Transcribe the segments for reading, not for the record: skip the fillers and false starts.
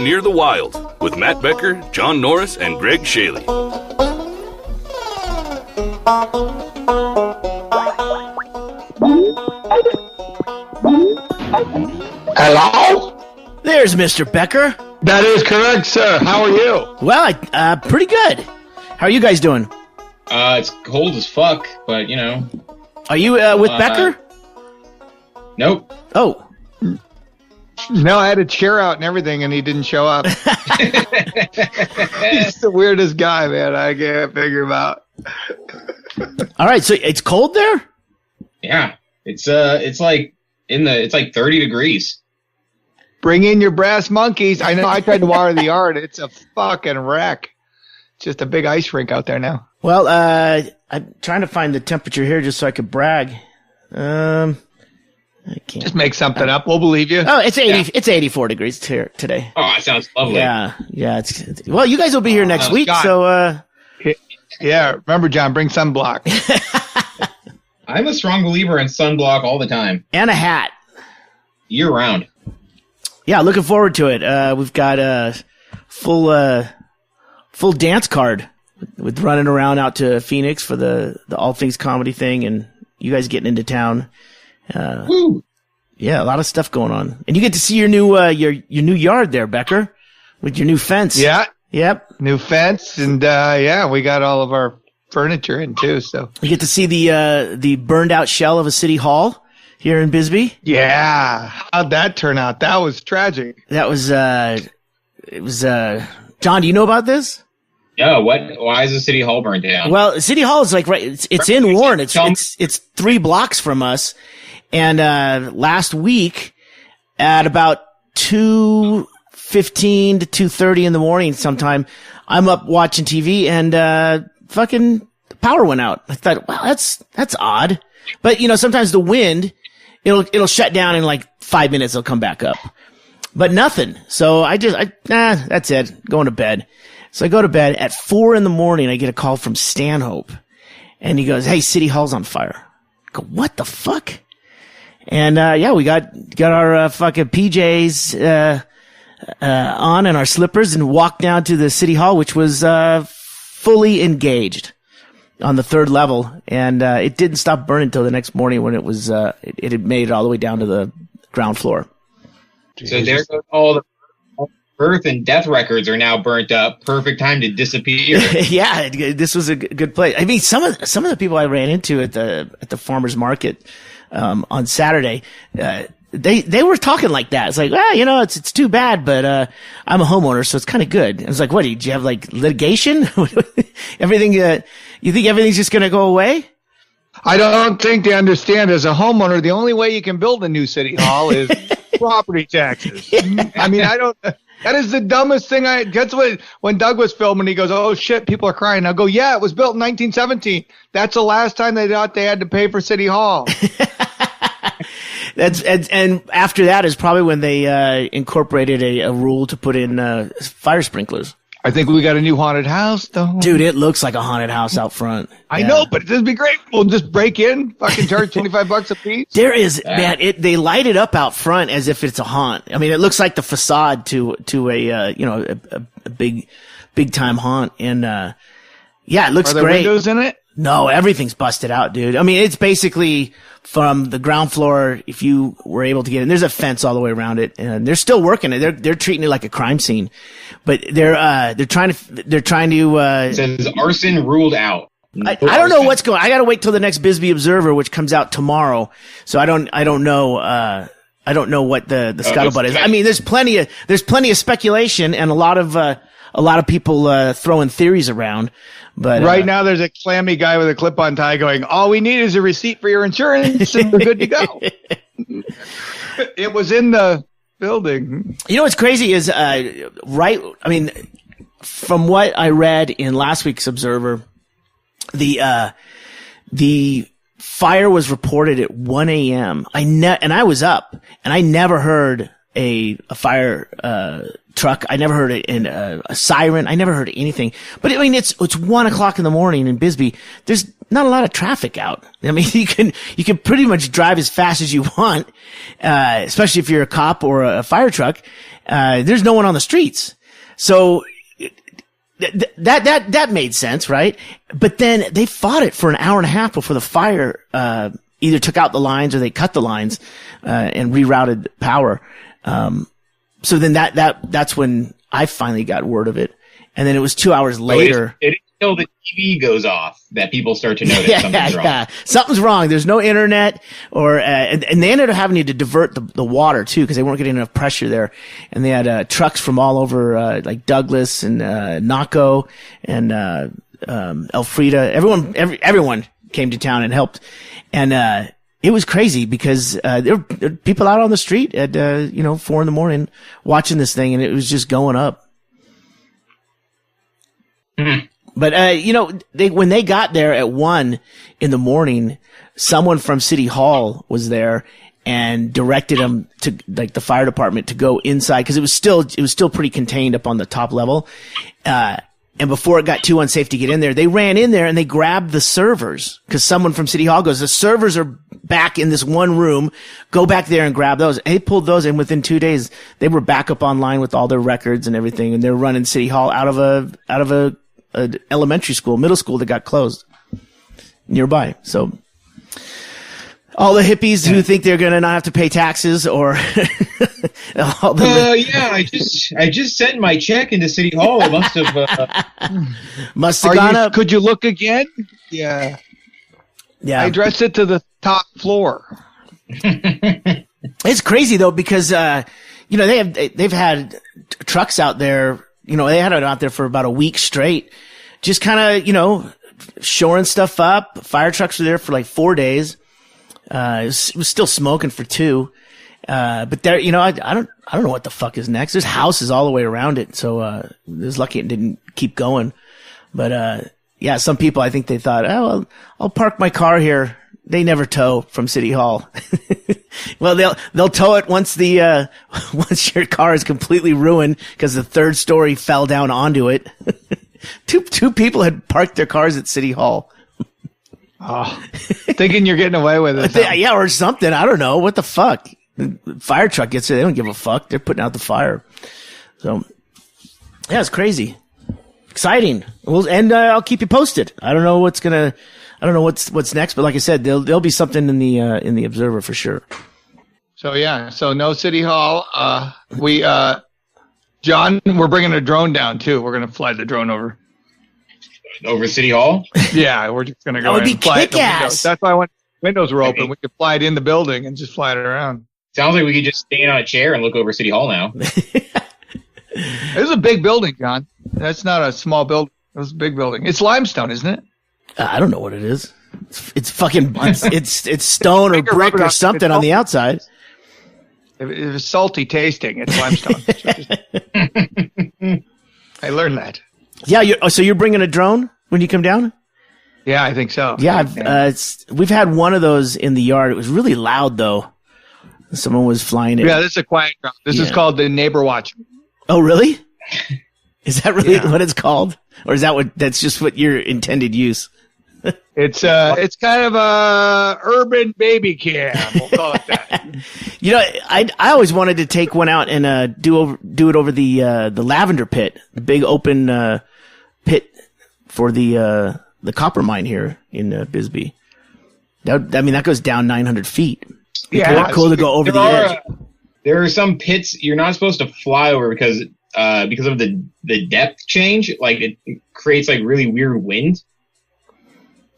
Near the Wild with Matt Becker, John Norris, and Ggreg Chaille. Hello? There's Mr. Becker. That is correct, sir. How are you? Well, pretty good. How are you guys doing? It's cold as fuck, but you know. Are you with Becker? Nope. Oh. No, I had a chair out and everything, and he didn't show up. He's the weirdest guy, man. I can't figure him out. All right, so it's cold there? Yeah, it's like 30 degrees. Bring in your brass monkeys. I know. I tried to water the yard. It's a fucking wreck. It's just a big ice rink out there now. Well, I'm trying to find the temperature here just so I could brag. I can't. Just make something up. We'll believe you. Oh, it's 80. Yeah. It's 84 degrees here today. Oh, that sounds lovely. Yeah. Well, you guys will be here next week, Scott. so. Yeah, remember, John, bring sunblock. I'm a strong believer in sunblock all the time. And a hat. Year round. Yeah, looking forward to it. We've got a full dance card with running around out to Phoenix for the All Things Comedy thing, and you guys getting into town. Woo! Yeah, a lot of stuff going on, and you get to see your new new yard there, Becker, with your new fence. Yeah. Yep. New fence, and we got all of our furniture in too. So you get to see the burned out shell of a city hall here in Bisbee. Yeah, how'd that turn out? That was tragic. That was John, do you know about this? No, what? Why is the city hall burned down? Well, city hall is like right. It's in Warren. It's 3 blocks from us. And last week at about 2:15 to 2:30 in the morning, sometime I'm up watching TV and fucking power went out. I thought, wow, that's odd. But you know, sometimes the wind it'll shut down in like 5 minutes. It'll come back up. But nothing. So that's it. Going to bed. So I go to bed at 4 a.m. I get a call from Stanhope, and he goes, "Hey, City Hall's on fire." I go, "What the fuck?" And we got our fucking PJs on and our slippers and walked down to the City Hall, which was fully engaged on the 3rd level, and it didn't stop burning until the next morning when it was it had made it all the way down to the ground floor. So there goes all the birth and death records are now burnt up. Perfect time to disappear. Yeah, this was a good place. I mean, some of the people I ran into at the farmers market on Saturday, they were talking like that. It's like, well, you know, it's too bad, but I'm a homeowner, so it's kind of good. It's like, what, did you have like litigation? Everything? You think everything's just gonna go away? I don't think they understand. As a homeowner, the only way you can build a new city hall is property taxes. I mean, that is the dumbest thing. That's what, when Doug was filming, he goes, "Oh shit, people are crying." I go, "Yeah, it was built in 1917. That's the last time they thought they had to pay for City Hall." And after that is probably when they incorporated a rule to put in fire sprinklers. I think we got a new haunted house, though. Dude, it looks like a haunted house out front. I know, but this would be great. We'll just break in, fucking charge $25 a piece. There is, man, they light it up out front as if it's a haunt. I mean, it looks like the facade to a big time haunt. And, it looks great. Are there windows in it? No, everything's busted out, dude. I mean, it's basically from the ground floor. If you were able to get in, there's a fence all the way around it, and they're still working it. They're treating it like a crime scene, but they're trying to. It says arson ruled out. I don't know what's going. I got to wait till the next Bisbee Observer, which comes out tomorrow. So I don't know. I don't know what the scuttlebutt is. I mean, there's plenty of speculation and a lot of people throwing theories around. But right now, there's a clammy guy with a clip-on tie going, "All we need is a receipt for your insurance, and we're good to go." It was in the building. You know what's crazy is right. I mean, from what I read in last week's Observer, the fire was reported at 1 a.m. And I was up, and I never heard a fire truck. I never heard a siren. I never heard anything. But I mean, it's 1:00 in the morning in Bisbee. There's not a lot of traffic out. I mean, you can pretty much drive as fast as you want, especially if you're a cop or a fire truck. There's no one on the streets. So that made sense, right? But then they fought it for an hour and a half before the fire, either took out the lines or they cut the lines, and rerouted power. So then that's when I finally got word of it. And then it was 2 hours later. It is until the TV goes off that people start to notice something's wrong. Yeah. Something's wrong. There's no internet and they ended up having to divert the water too, because they weren't getting enough pressure there. And they had, trucks from all over, like Douglas and, Naco and, Elfrida. Everyone came to town and helped. And, it was crazy because, there were people out on the street at, 4 a.m. watching this thing, and it was just going up. Mm-hmm. But, when they got there at 1 a.m, someone from City Hall was there and directed them to, like, the fire department to go inside, because it was still pretty contained up on the top level. And before it got too unsafe to get in there, they ran in there and they grabbed the servers, because someone from City Hall goes, the servers are back in this one room. Go back there and grab those. And they pulled those, and within 2 days, they were back up online with all their records and everything. And they're running City Hall out of a elementary school, middle school that got closed nearby. So all the hippies who think they're going to not have to pay taxes or I just sent my check into City Hall. It must have gone up. Could you look again? Yeah. I addressed it to the top floor. It's crazy though, because they've had trucks out there. They had it out there for about a week straight, just kind of shoring stuff up. Fire trucks were there for like 4 days. It was still smoking for 2. But there, I don't know what the fuck is next. There's houses all the way around it. So, it was lucky it didn't keep going. But, some people, I think they thought, I'll park my car here. They never tow from City Hall. Well, they'll tow it once once your car is completely ruined because the third story fell down onto it. Two people had parked their cars at City Hall. Oh, thinking you're getting away with it. Yeah, or something. I don't know. What the fuck? The fire truck gets there. They don't give a fuck. They're putting out the fire. So, yeah, it's crazy. Exciting. And I'll keep you posted. I don't know what's next, but like I said, there'll be something in the Observer for sure. So no City Hall. John, we're bringing a drone down too. We're going to fly the drone over City Hall? Yeah, we're just going to go in and fly it in the windows. That's why when windows were open, we could fly it in the building and just fly it around. Sounds like we could just stand on a chair and look over City Hall now. It's a big building, John. That's not a small building. It's a big building. It's limestone, isn't it? I don't know what it is. It's fucking it's stone or brick or something on the outside. If it's salty tasting, it's limestone. I learned that. Yeah, so you're bringing a drone when you come down? Yeah, I think so. Yeah, we've had one of those in the yard. It was really loud though. Someone was flying it. Yeah, this is a quiet drone. This is called the Neighbor Watch. Oh, really? Is that really what it's called, or is that's just what your intended use? It's kind of a urban baby cam. We'll call it that. I always wanted to take one out and do it over the lavender pit, the big open pit for the copper mine here in Bisbee. That goes down 900 feet. It's cool to go over the edge. There are some pits you're not supposed to fly over because of the depth change. Like it creates like really weird wind.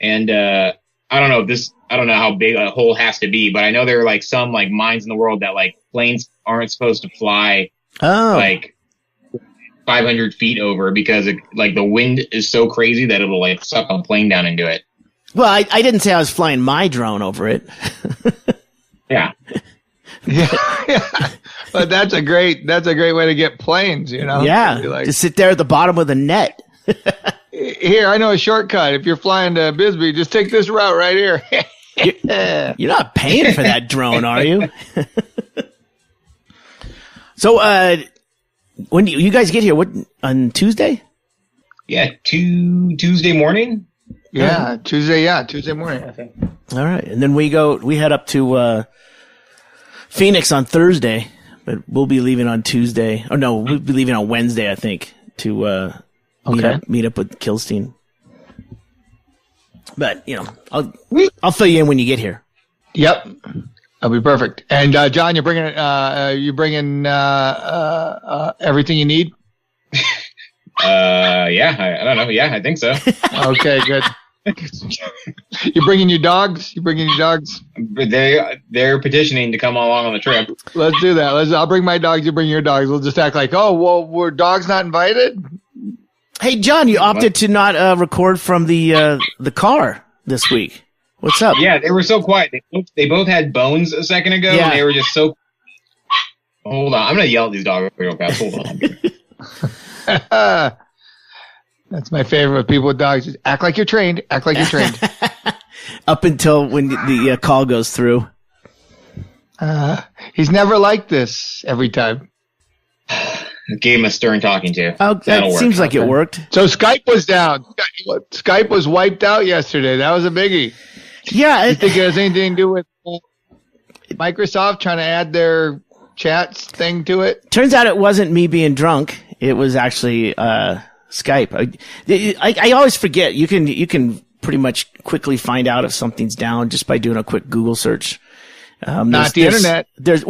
And I don't know how big a hole has to be, but I know there are like some like mines in the world that like planes aren't supposed to fly like 500 feet over because like the wind is so crazy that it'll like suck a plane down into it. Well, I didn't say I was flying my drone over it. Yeah. Yeah. But that's a great way to get planes, Yeah. Like, to sit there at the bottom with a net. Here, I know a shortcut. If you're flying to Bisbee, just take this route right here. You're not paying for that drone, are you? So, when do you guys get here? What, on Tuesday? Yeah, Tuesday morning. Yeah, Tuesday morning, I think. All right. And then we head up to, Phoenix on Thursday, but we'll be leaving on Tuesday. Oh no, we'll be leaving on Wednesday, I think, to, meet up with Kilstein. But, I'll fill you in when you get here. Yep. That'll be perfect. And, John, you're bringing everything you need? Yeah, I don't know. Yeah, I think so. Okay, good. You bringing your dogs? They're petitioning to come along on the trip. Let's do that. I'll bring my dogs. You bring your dogs. We'll just act like, oh, well, were dogs not invited? Hey, John, you opted to not record from the car this week. What's up? Yeah, they were so quiet. They both had bones a second ago, and they were just so. Hold on, I'm gonna yell at these dogs real fast. Hold on. That's my favorite with people with dogs. Just act like you're trained. Up until when the call goes through. He's never like this every time. Gave him a stern talking to. Oh, that seems like it worked. So Skype was down. Skype was wiped out yesterday. That was a biggie. Yeah. You think it has anything to do with Microsoft trying to add their chats thing to it? Turns out it wasn't me being drunk. It was actually Skype. I always forget. You can pretty much quickly find out if something's down just by doing a quick Google search. Not the internet. There's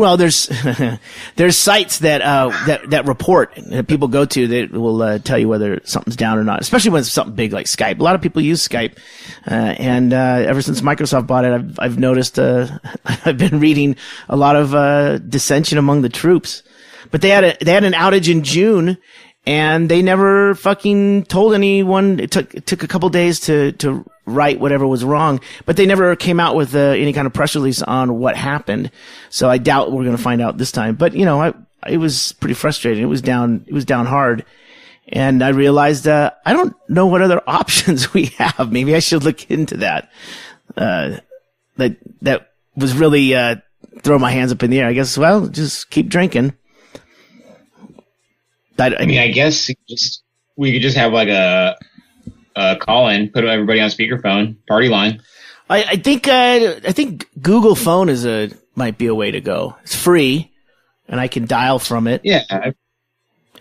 there's sites that report that people go to that will tell you whether something's down or not, especially when it's something big like Skype. A lot of people use Skype, and ever since Microsoft bought it, I've noticed I've bbeen reading a lot of dissension among the troops. But they had an outage in June, and they never fucking told anyone. It took a couple days to right whatever was wrong, but they never came out with any kind of press release on what happened. So I doubt we're going to find out this time. But it was pretty frustrating. It was down hard, and I realized I don't know what other options we have. Maybe I should look into that. That was really throw my hands up in the air. I guess. Well, just keep drinking. I mean, I guess we could just have like a call in, put everybody on speakerphone, party line. I think Google Phone might be a way to go. It's free, and I can dial from it. Yeah. And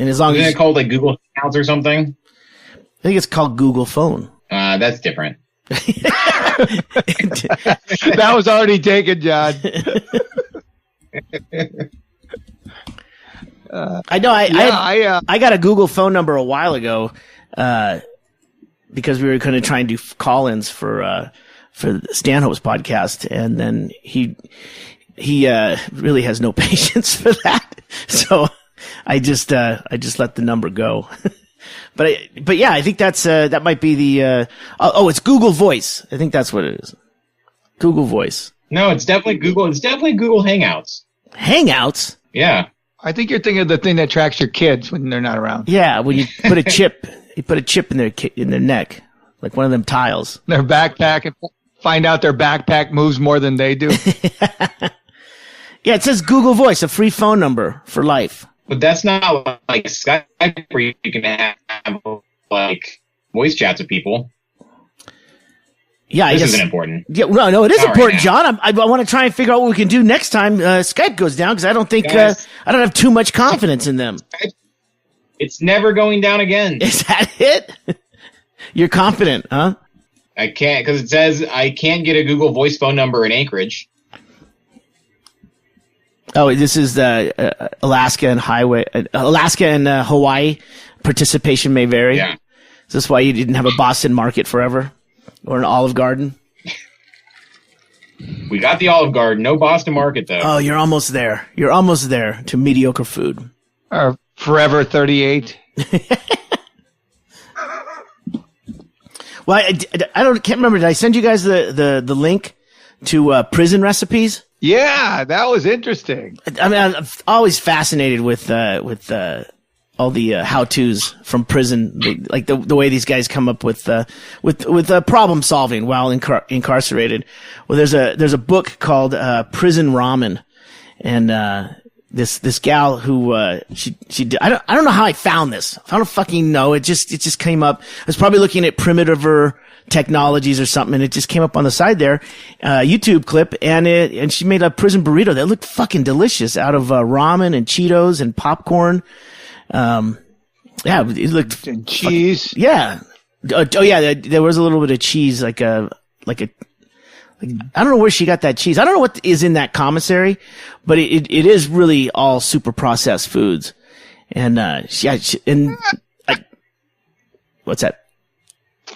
as long Isn't as it called like Google Hangouts or something? I think it's called Google Phone. That's different. That was already taken, John. I know. I got a Google phone number a while ago, because we were going to try and do call-ins for the Stanhope's podcast, and then he really has no patience for that. So I just let the number go. But yeah, I think that might be the it's Google Voice. I think that's what it is. Google Voice. No, it's definitely Google. It's definitely Google Hangouts. Hangouts? Yeah. I think you're thinking of the thing that tracks your kids when they're not around. Yeah, when you put a chip, in their neck, like one of them tiles. Their backpack, and find out their backpack moves more than they do. Yeah, it says Google Voice, a free phone number for life. But that's not like Skype where you can have like voice chats with people. Yeah, I guess isn't important. Yeah, no, it is important, right, John. I want to try and figure out what we can do next time Skype goes down, because I don't think I don't have too much confidence in them. It's never going down again. Is that it? You're confident, huh? I can't, because it says I can't get a Google Voice phone number in Anchorage. Oh, this is the Alaska and Hawaii participation may vary. Yeah. Is this why you didn't have a Boston Market forever? Or an Olive Garden? We got the Olive Garden. No Boston Market, though. Oh, you're almost there. You're almost there to mediocre food. Forever 38. Well, I can't remember. Did I send you guys the link to prison recipes? Yeah, that was interesting. I mean, I'm always fascinated with all the how-tos from prison, like the way these guys come up with problem solving while incarcerated. Well, there's a book called Prison Ramen, and this gal who she did, I don't know how I found this. I don't fucking know. It just came up. I was probably looking at Primitiver Technologies or something, and it just came up on the side there, YouTube clip, and she made a prison burrito that looked fucking delicious out of ramen and Cheetos and popcorn. Yeah, it looked And cheese. yeah. Oh yeah, there was a little bit of cheese, like I don't know where she got that cheese. I don't know what is in that commissary, but it is really all super processed foods. And, what's that?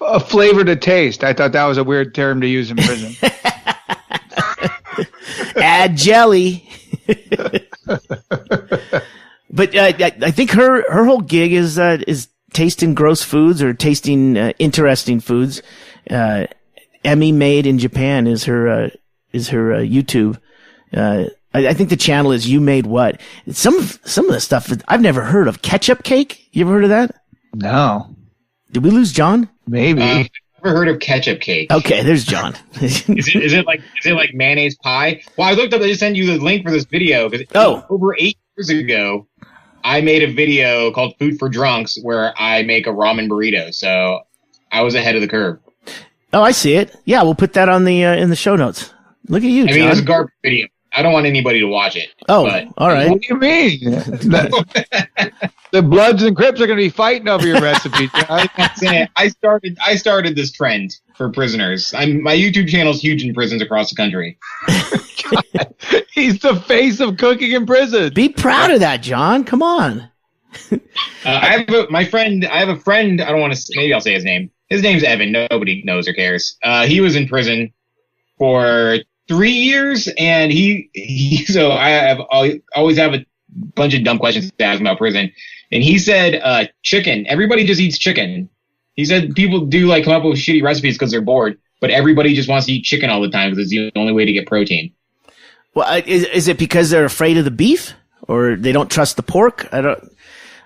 A flavor to taste. I thought that was a weird term to use in prison. Add jelly. But, I think her whole gig is tasting gross foods or tasting, interesting foods. Emmy Made in Japan is her YouTube. I think the channel is You Made What. Some of the stuff that I've never heard of. Ketchup cake? You ever heard of that? No. Did we lose John? Maybe. I've never heard of ketchup cake. Okay, there's John. Is it like mayonnaise pie? Well, I looked up. I just sent you the link for this video because over 8 years ago, I made a video called "Food for Drunks" where I make a ramen burrito. So I was ahead of the curve. Oh, I see it. Yeah, we'll put that on the in the show notes. Look at you, John. I mean, it's a garbage video. I don't want anybody to watch it. Oh, but all right. What do you mean? The Bloods and Crips are going to be fighting over your recipe. I started this trend for prisoners. My YouTube channel is huge in prisons across the country. He's the face of cooking in prison. Be proud of that, John. Come on. I have a friend. I don't want to. Maybe I'll say his name. His name's Evan. Nobody knows or cares. He was in prison for 3 years, and so I always have a bunch of dumb questions to ask him about prison. And he said, chicken. Everybody just eats chicken. He said people do come up with shitty recipes because they're bored, but everybody just wants to eat chicken all the time because it's the only way to get protein. Well, is it because they're afraid of the beef, or they don't trust the pork? Well,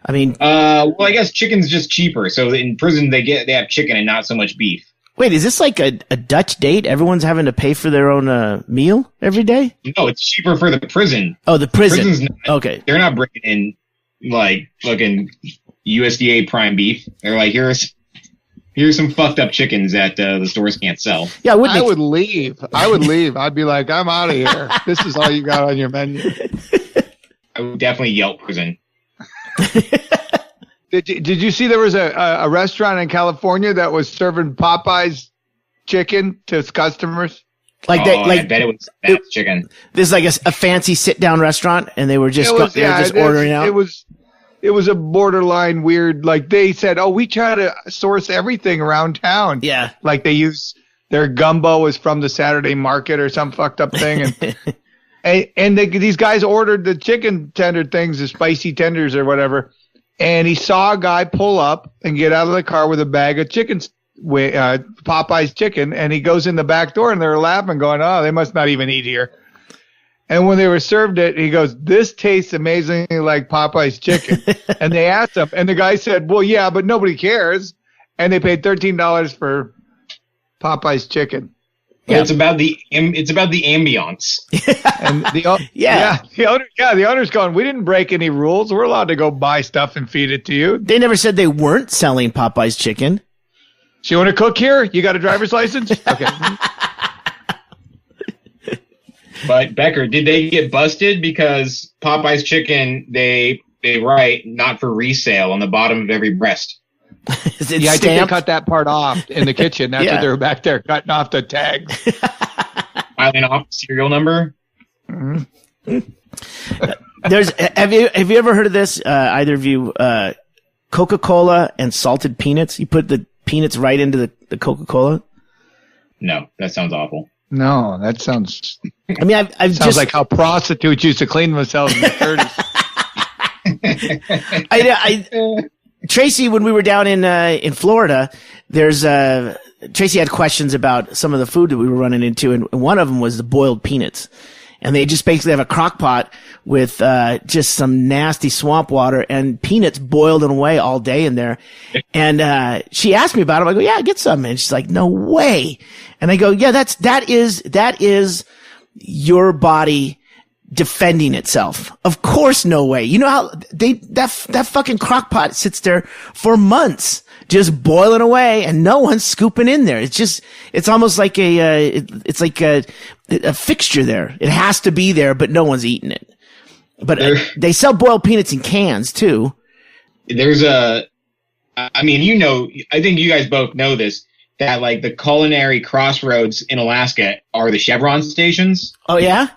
I guess chicken's just cheaper. So in prison they have chicken and not so much beef. Wait, is this like a Dutch date? Everyone's having to pay for their own meal every day? No, it's cheaper for the prison. Oh, the prison. Prison's not, okay. They're not bringing in fucking USDA prime beef. They're like, here's some fucked up chickens that the stores can't sell. Yeah, I would leave. I'd be like, I'm out of here. This is all you got on your menu. I would definitely Yelp prison. Did you see there was a restaurant in California that was serving Popeye's chicken to its customers? I bet it was Matt's chicken. This is like a fancy sit-down restaurant, and they were just ordering out. It was a borderline weird. Like they said, we try to source everything around town. Yeah, like they use their gumbo is from the Saturday market or some fucked up thing, and these guys ordered the chicken tender things, the spicy tenders or whatever. And he saw a guy pull up and get out of the car with a bag of chicken, Popeye's chicken, and he goes in the back door, and they're laughing, going, "Oh, they must not even eat here." And when they were served it, he goes, "This tastes amazingly like Popeye's chicken." And they asked him, and the guy said, "Well, yeah, but nobody cares." And they paid $13 for Popeye's chicken. Yeah. It's about the ambiance. And the owner's going, "We didn't break any rules. We're allowed to go buy stuff and feed it to you." They never said they weren't selling Popeye's chicken. So you want to cook here? You got a driver's license? Okay. But Becker, did they get busted because Popeye's chicken they write not for resale on the bottom of every breast? Is it I stamped? think they cut that part off in the kitchen. That's what they were back there cutting off the tags. Filing off the serial number. Mm-hmm. Have you ever heard of this? Either of you, Coca-Cola and salted peanuts. You put the peanuts right into the Coca-Cola. No, that sounds awful. No, that sounds. I mean, I've sounds like how prostitutes used to clean themselves in the 30s. Tracy, when we were down in Florida, Tracy had questions about some of the food that we were running into, and one of them was the boiled peanuts. And they just basically have a crock pot with just some nasty swamp water and peanuts boiled away all day in there. And she asked me about it. I go, "Yeah, get some." And she's like, "No way." And I go, "Yeah, that is your body defending itself. Of course, no way. You know how that fucking crock pot sits there for months, just boiling away, and no one's scooping in there. It's almost like a fixture there. It has to be there, but no one's eating it. But they sell boiled peanuts in cans too. There's I think you guys both know this, that like the culinary crossroads in Alaska are the Chevron stations. Oh yeah?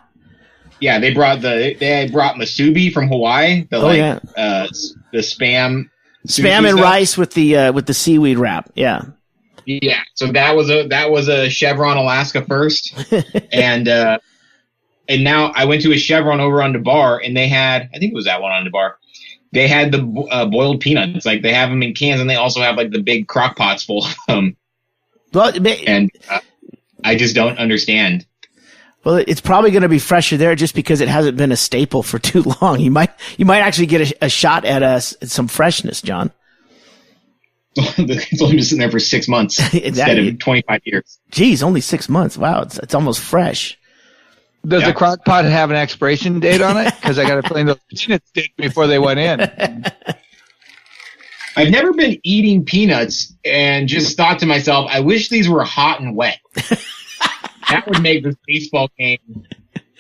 Yeah, they brought masubi from Hawaii. The spam and rice with the seaweed wrap. Yeah. Yeah. So that was a Chevron Alaska first. and now I went to a Chevron over on the bar, and they had, I think it was that one on the bar. They had the boiled peanuts. Like, they have them in cans, and they also have like the big crock pots full of them. Well, and I just don't understand. Well, it's probably going to be fresher there just because it hasn't been a staple for too long. You might actually get a shot at some freshness, John. It's only been sitting there for 6 months instead of 25 years. Geez, only 6 months. Wow, it's almost fresh. Does the crock pot have an expiration date on it? Because I got to clean those peanuts before they went in. I've never been eating peanuts and just thought to myself, I wish these were hot and wet. That would make this baseball game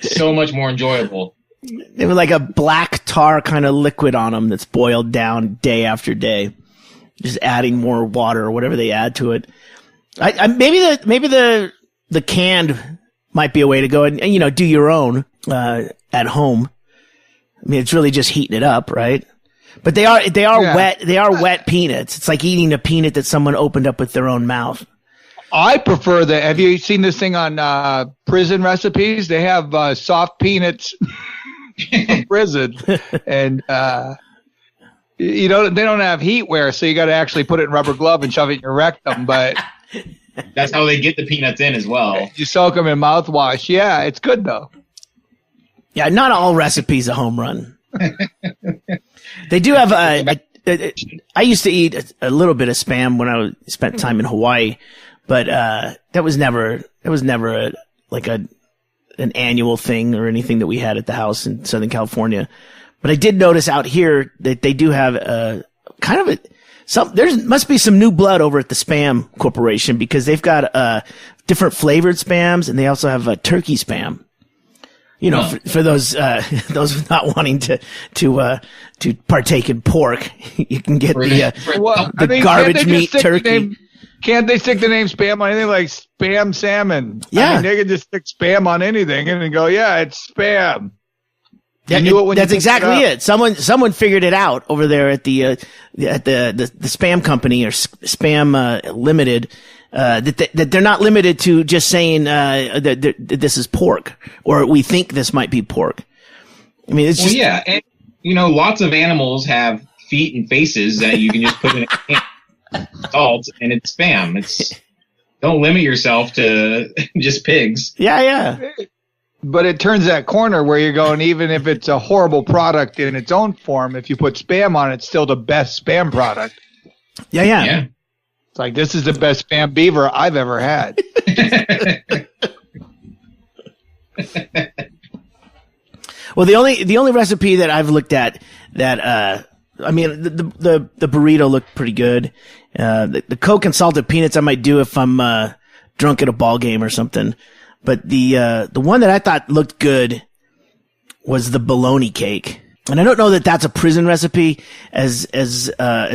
so much more enjoyable. They were like a black tar kind of liquid on them that's boiled down day after day. Just adding more water or whatever they add to it. Maybe the canned might be a way to go and do your own at home. I mean, it's really just heating it up, right? But they are wet. They are wet peanuts. It's like eating a peanut that someone opened up with their own mouth. I prefer that. Have you seen this thing on prison recipes? They have soft peanuts from prison, and they don't have heatware, so you got to actually put it in rubber glove and shove it in your rectum. But that's how they get the peanuts in as well. You soak them in mouthwash. Yeah, it's good though. Yeah, not all recipes a home run. They do have. I used to eat a little bit of Spam when I spent time in Hawaii. But that was never an annual thing or anything that we had at the house in Southern California. But I did notice out here that they do have there must be some new blood over at the Spam Corporation, because they've got different flavored Spams, and they also have turkey Spam. For those not wanting to partake in pork, you can get the garbage meat turkey. Can't they stick the name Spam on anything, like Spam Salmon? Yeah. I mean, they can just stick Spam on anything and then go, yeah, it's Spam. That's exactly it. Someone figured it out over there at the Spam company or Spam Limited, that they're not limited to just saying that this is pork, or we think this might be pork. I mean, it's and lots of animals have feet and faces that you can just put in a can. Salt, and it's Spam. Don't limit yourself to just pigs. Yeah. But it turns that corner where you're going, even if it's a horrible product in its own form, if you put Spam on it, it's still the best Spam product. Yeah. It's like, this is the best Spam beaver I've ever had. Well, the only recipe that I've looked at that the burrito looked pretty good. The Coke and salted peanuts I might do if I'm drunk at a ball game or something. But the one that I thought looked good was the bologna cake. And I don't know that that's a prison recipe as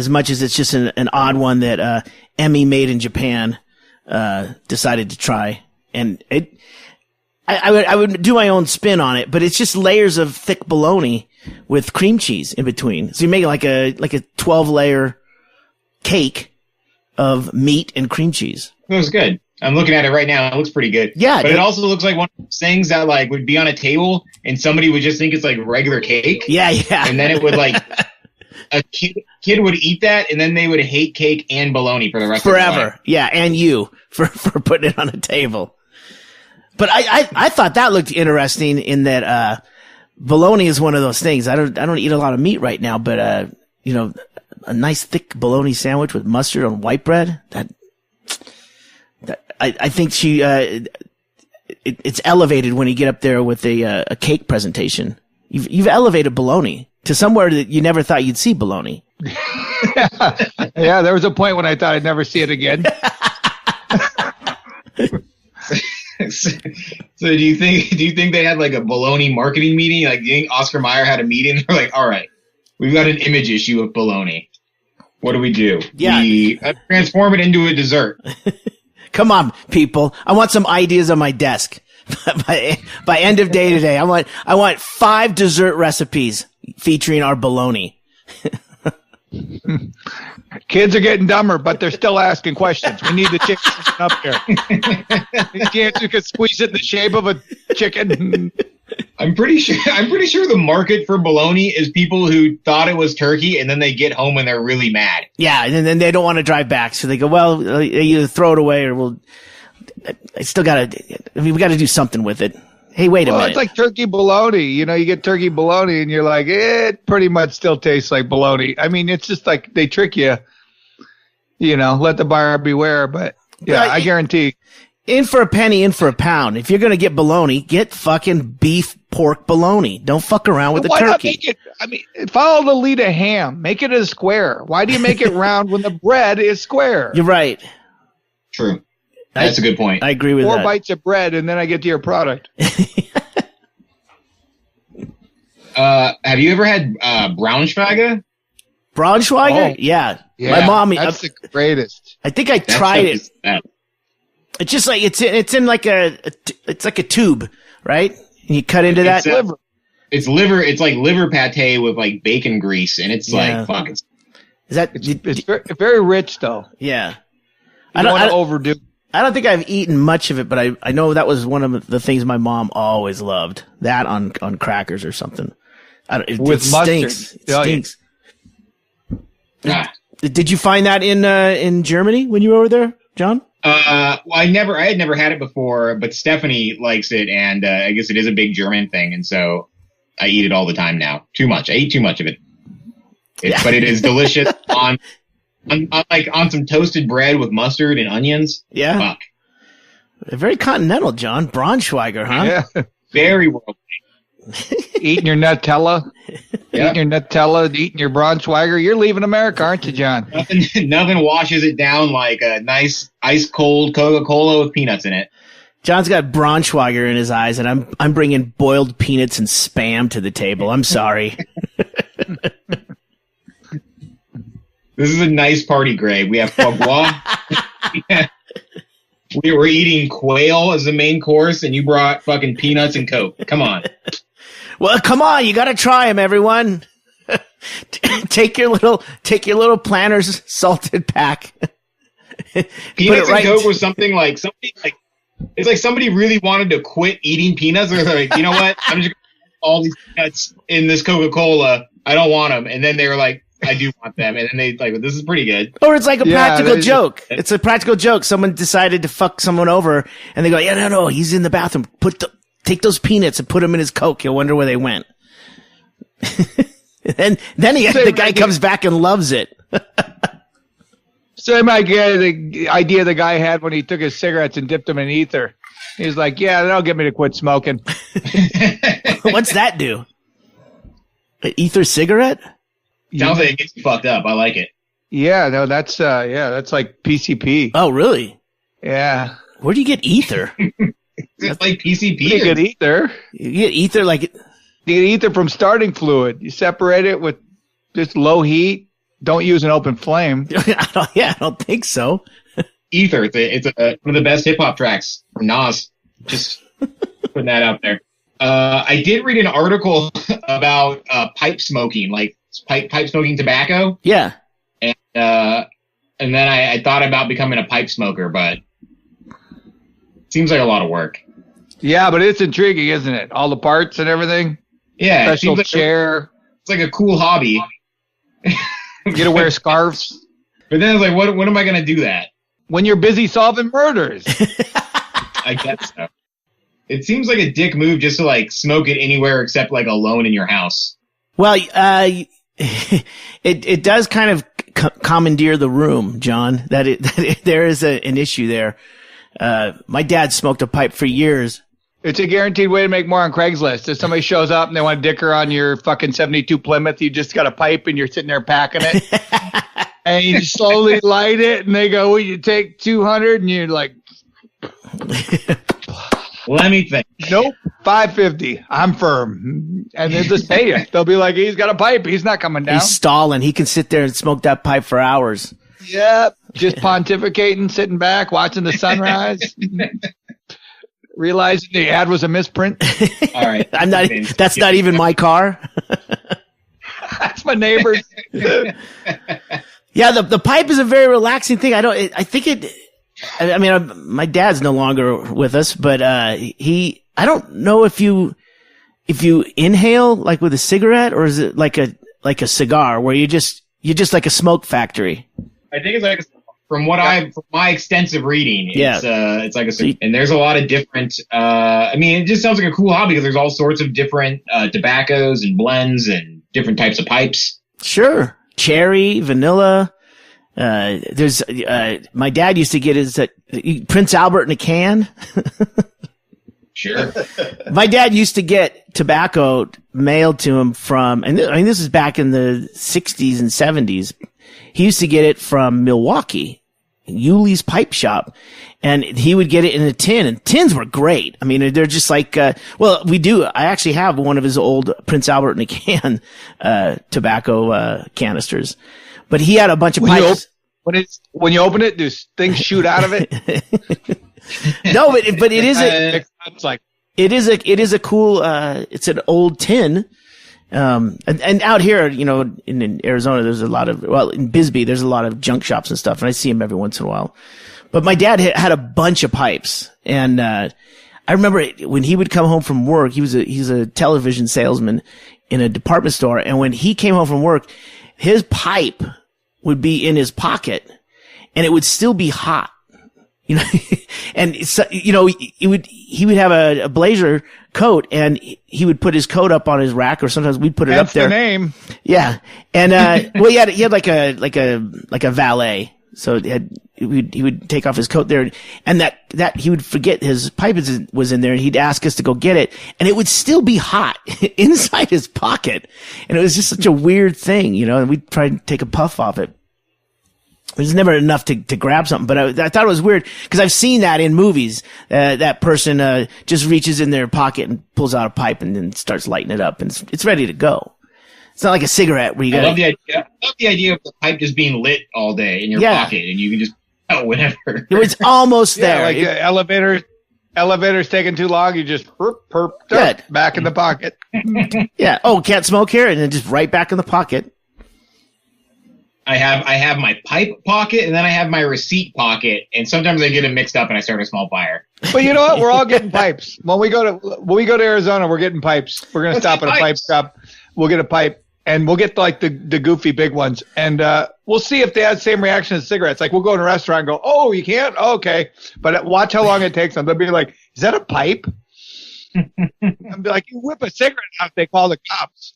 much as it's just an odd one that Emmy made in Japan decided to try. And I would do my own spin on it, but it's just layers of thick bologna with cream cheese in between. So you make like a 12-layer cake of meat and cream cheese. It was good. I'm looking at it right now. It looks pretty good. Yeah. But it also looks like one of those things that like would be on a table and somebody would just think it's like regular cake. Yeah. And then it would like a kid would eat that, and then they would hate cake and bologna for the rest of their life. Forever. Yeah, and you for putting it on a table. But I thought that looked interesting in that bologna is one of those things. I don't eat a lot of meat right now, but a nice thick bologna sandwich with mustard on white bread, that I think she it's elevated when you get up there with a cake presentation. You've elevated bologna to somewhere that you never thought you'd see bologna. Yeah, there was a point when I thought I'd never see it again. So do you think they had like a bologna marketing meeting? Like, do you think Oscar Mayer had a meeting? They're like, all right, we've got an image issue of bologna. What do we do? Yeah. We transform it into a dessert. Come on, people. I want some ideas on my desk. by end of day today, I want 5 dessert recipes featuring our bologna. Kids are getting dumber, but they're still asking questions. We need to change something up here. Can't you could squeeze it in the shape of a chicken? I'm pretty sure the market for bologna is people who thought it was turkey and then they get home and they're really mad. Yeah, and then they don't want to drive back, so they go, well, either throw it away or we got to do something with it. Hey, wait a minute. It's like turkey bologna. You get turkey bologna and you're like, it pretty much still tastes like bologna. I mean, it's just like they trick you. Let the buyer beware. But yeah, I guarantee. In for a penny, in for a pound. If you're going to get bologna, get fucking beef pork bologna. Don't fuck around with the Why turkey. Not make it, follow the lead of ham. Make it a square. Why do you make it round when the bread is square? You're right. True. That's a good point. I agree with 4 that. 4 bites of bread, and then I get to your product. Have you ever had Braunschweiger? Braunschweiger? Oh. Yeah. Yeah, My mom. That's the greatest. I think I tried it. It's just like it's in like it's like a tube, right? And you cut into that. Liver. It's liver. It's like liver pate with like bacon grease, and it's like fuck. Is that? It's very, very rich, though. Yeah. I don't want to overdo. I don't think I've eaten much of it, but I know that was one of the things my mom always loved. That on crackers or something. With stinks. mustard. It stinks. Ah. Did you find that in Germany when you were over there, John? Well, I had never had it before, but Stephanie likes it, and I guess it is a big German thing, and so I eat it all the time now. Too much. I eat too much of it. But it is delicious on some toasted bread with mustard and onions. Yeah. Fuck. Very continental, John. Braunschweiger, huh? Yeah. Very worldly. Eating your Nutella. Yep. Eating your Nutella, eating your Braunschweiger. You're leaving America, aren't you, John? Nothing washes it down like a nice ice cold Coca-Cola with peanuts in it. John's got Braunschweiger in his eyes, and I'm bringing boiled peanuts and Spam to the table. I'm sorry. This is a nice party, Greg. We have foie gras. We were eating quail as the main course, and you brought fucking peanuts and Coke. Come on. Well, come on, you got to try them, everyone. Take your little Planters salted pack. Peanuts and Coke was something like it's like somebody really wanted to quit eating peanuts. They're like, you know what? I'm just gonna put all these peanuts in this Coca-Cola. I don't want them. And then they were like, I do want them. And then they like, this is pretty good. Or it's like a practical joke. It's a practical joke. Someone decided to fuck someone over, and they go, yeah, no, he's in the bathroom. Take those peanuts and put them in his Coke. You'll wonder where they went. then the guy comes back and loves it. Same idea the guy had when he took his cigarettes and dipped them in ether. He was like, yeah, that'll get me to quit smoking. What's that do? An ether cigarette? Sounds like it gets you fucked up. I like it. Yeah, no, that's like PCP. Oh, really? Yeah. Where do you get ether? It's like PCP. You get ether. You get ether like You get ether from starting fluid. You separate it with just low heat. Don't use an open flame. I don't think so. Ether. It's one of the best hip hop tracks from Nas. Just putting that out there. I did read an article about pipe smoking, like pipe smoking tobacco. Yeah. And then I thought about becoming a pipe smoker, but it seems like a lot of work. Yeah, but it's intriguing, isn't it? All the parts and everything. Yeah. Special like chair. It's like a cool hobby. You get to wear scarves. But then I was like, when am I going to do that? When you're busy solving murders. I guess so. It seems like a dick move just to like smoke it anywhere except like alone in your house. Well, it does kind of commandeer the room, John. That there is an issue there. My dad smoked a pipe for years. It's a guaranteed way to make more on Craigslist. If somebody shows up and they want to dicker on your fucking 72 Plymouth, you just got a pipe and you're sitting there packing it. And you slowly light it and they go, will you take 200? And you're like, let me think. Nope, 550. I'm firm. And they'll just pay you. They'll be like, he's got a pipe. He's not coming down. He's stalling. He can sit there and smoke that pipe for hours. Yep. Just pontificating, sitting back, watching the sunrise. Realizing the ad was a misprint. All right. That's not even my car. That's my neighbor's. Yeah, the pipe is a very relaxing thing. I mean, my dad's no longer with us, but I don't know if you inhale like with a cigarette, or is it like a cigar where you're just like a smoke factory? I think it's like, from my extensive reading, it's like and there's a lot of different, I mean, it just sounds like a cool hobby because there's all sorts of different tobaccos and blends and different types of pipes. Sure. Cherry, vanilla. There's, my dad used to get his, Prince Albert in a can. Sure. My dad used to get tobacco mailed to him from, and I mean, this is back in the 60s and 70s. He used to get it from Milwaukee, Yuli's Pipe Shop, and he would get it in a tin, and tins were great. I mean, they're just like, I actually have one of his old Prince Albert in a can, tobacco, canisters, but he had a bunch of pipes. When you open it, do things shoot out of it? No, but it is a cool, it's an old tin. And out here, in Arizona, there's in Bisbee, there's a lot of junk shops and stuff, and I see them every once in a while. But my dad had a bunch of pipes, and, I remember when he would come home from work, he's a television salesman in a department store, and when he came home from work, his pipe would be in his pocket, and it would still be hot. And he would have a blazer coat, and he would put his coat up on his rack, or sometimes we'd put it up there. That's the name. Yeah. And, he had like a valet. So he would take off his coat there, and that he would forget his pipe was in there, and he'd ask us to go get it, and it would still be hot inside his pocket. And it was just such a weird thing, and we'd try and take a puff off it. It was never enough to grab something, but I thought it was weird because I've seen that in movies. That person just reaches in their pocket and pulls out a pipe and then starts lighting it up, and it's ready to go. It's not like a cigarette where you got. I love the idea of the pipe just being lit all day in your pocket, and you can just whenever. It was almost there. Yeah, like elevator's taking too long. You just back in the pocket. Yeah. Oh, can't smoke here, and then just right back in the pocket. I have my pipe pocket, and then I have my receipt pocket, and sometimes I get them mixed up and I start a small fire. But you know what? We're all getting pipes. When we go to Arizona, we're getting pipes. We're gonna stop at a pipe shop. We'll get a pipe, and we'll get like the goofy big ones, and we'll see if they have the same reaction as cigarettes. Like we'll go in a restaurant and go, "Oh, you can't? Oh, okay." But watch how long it takes them. They'll be like, "Is that a pipe?" I'll be like, "You whip a cigarette out, they call the cops."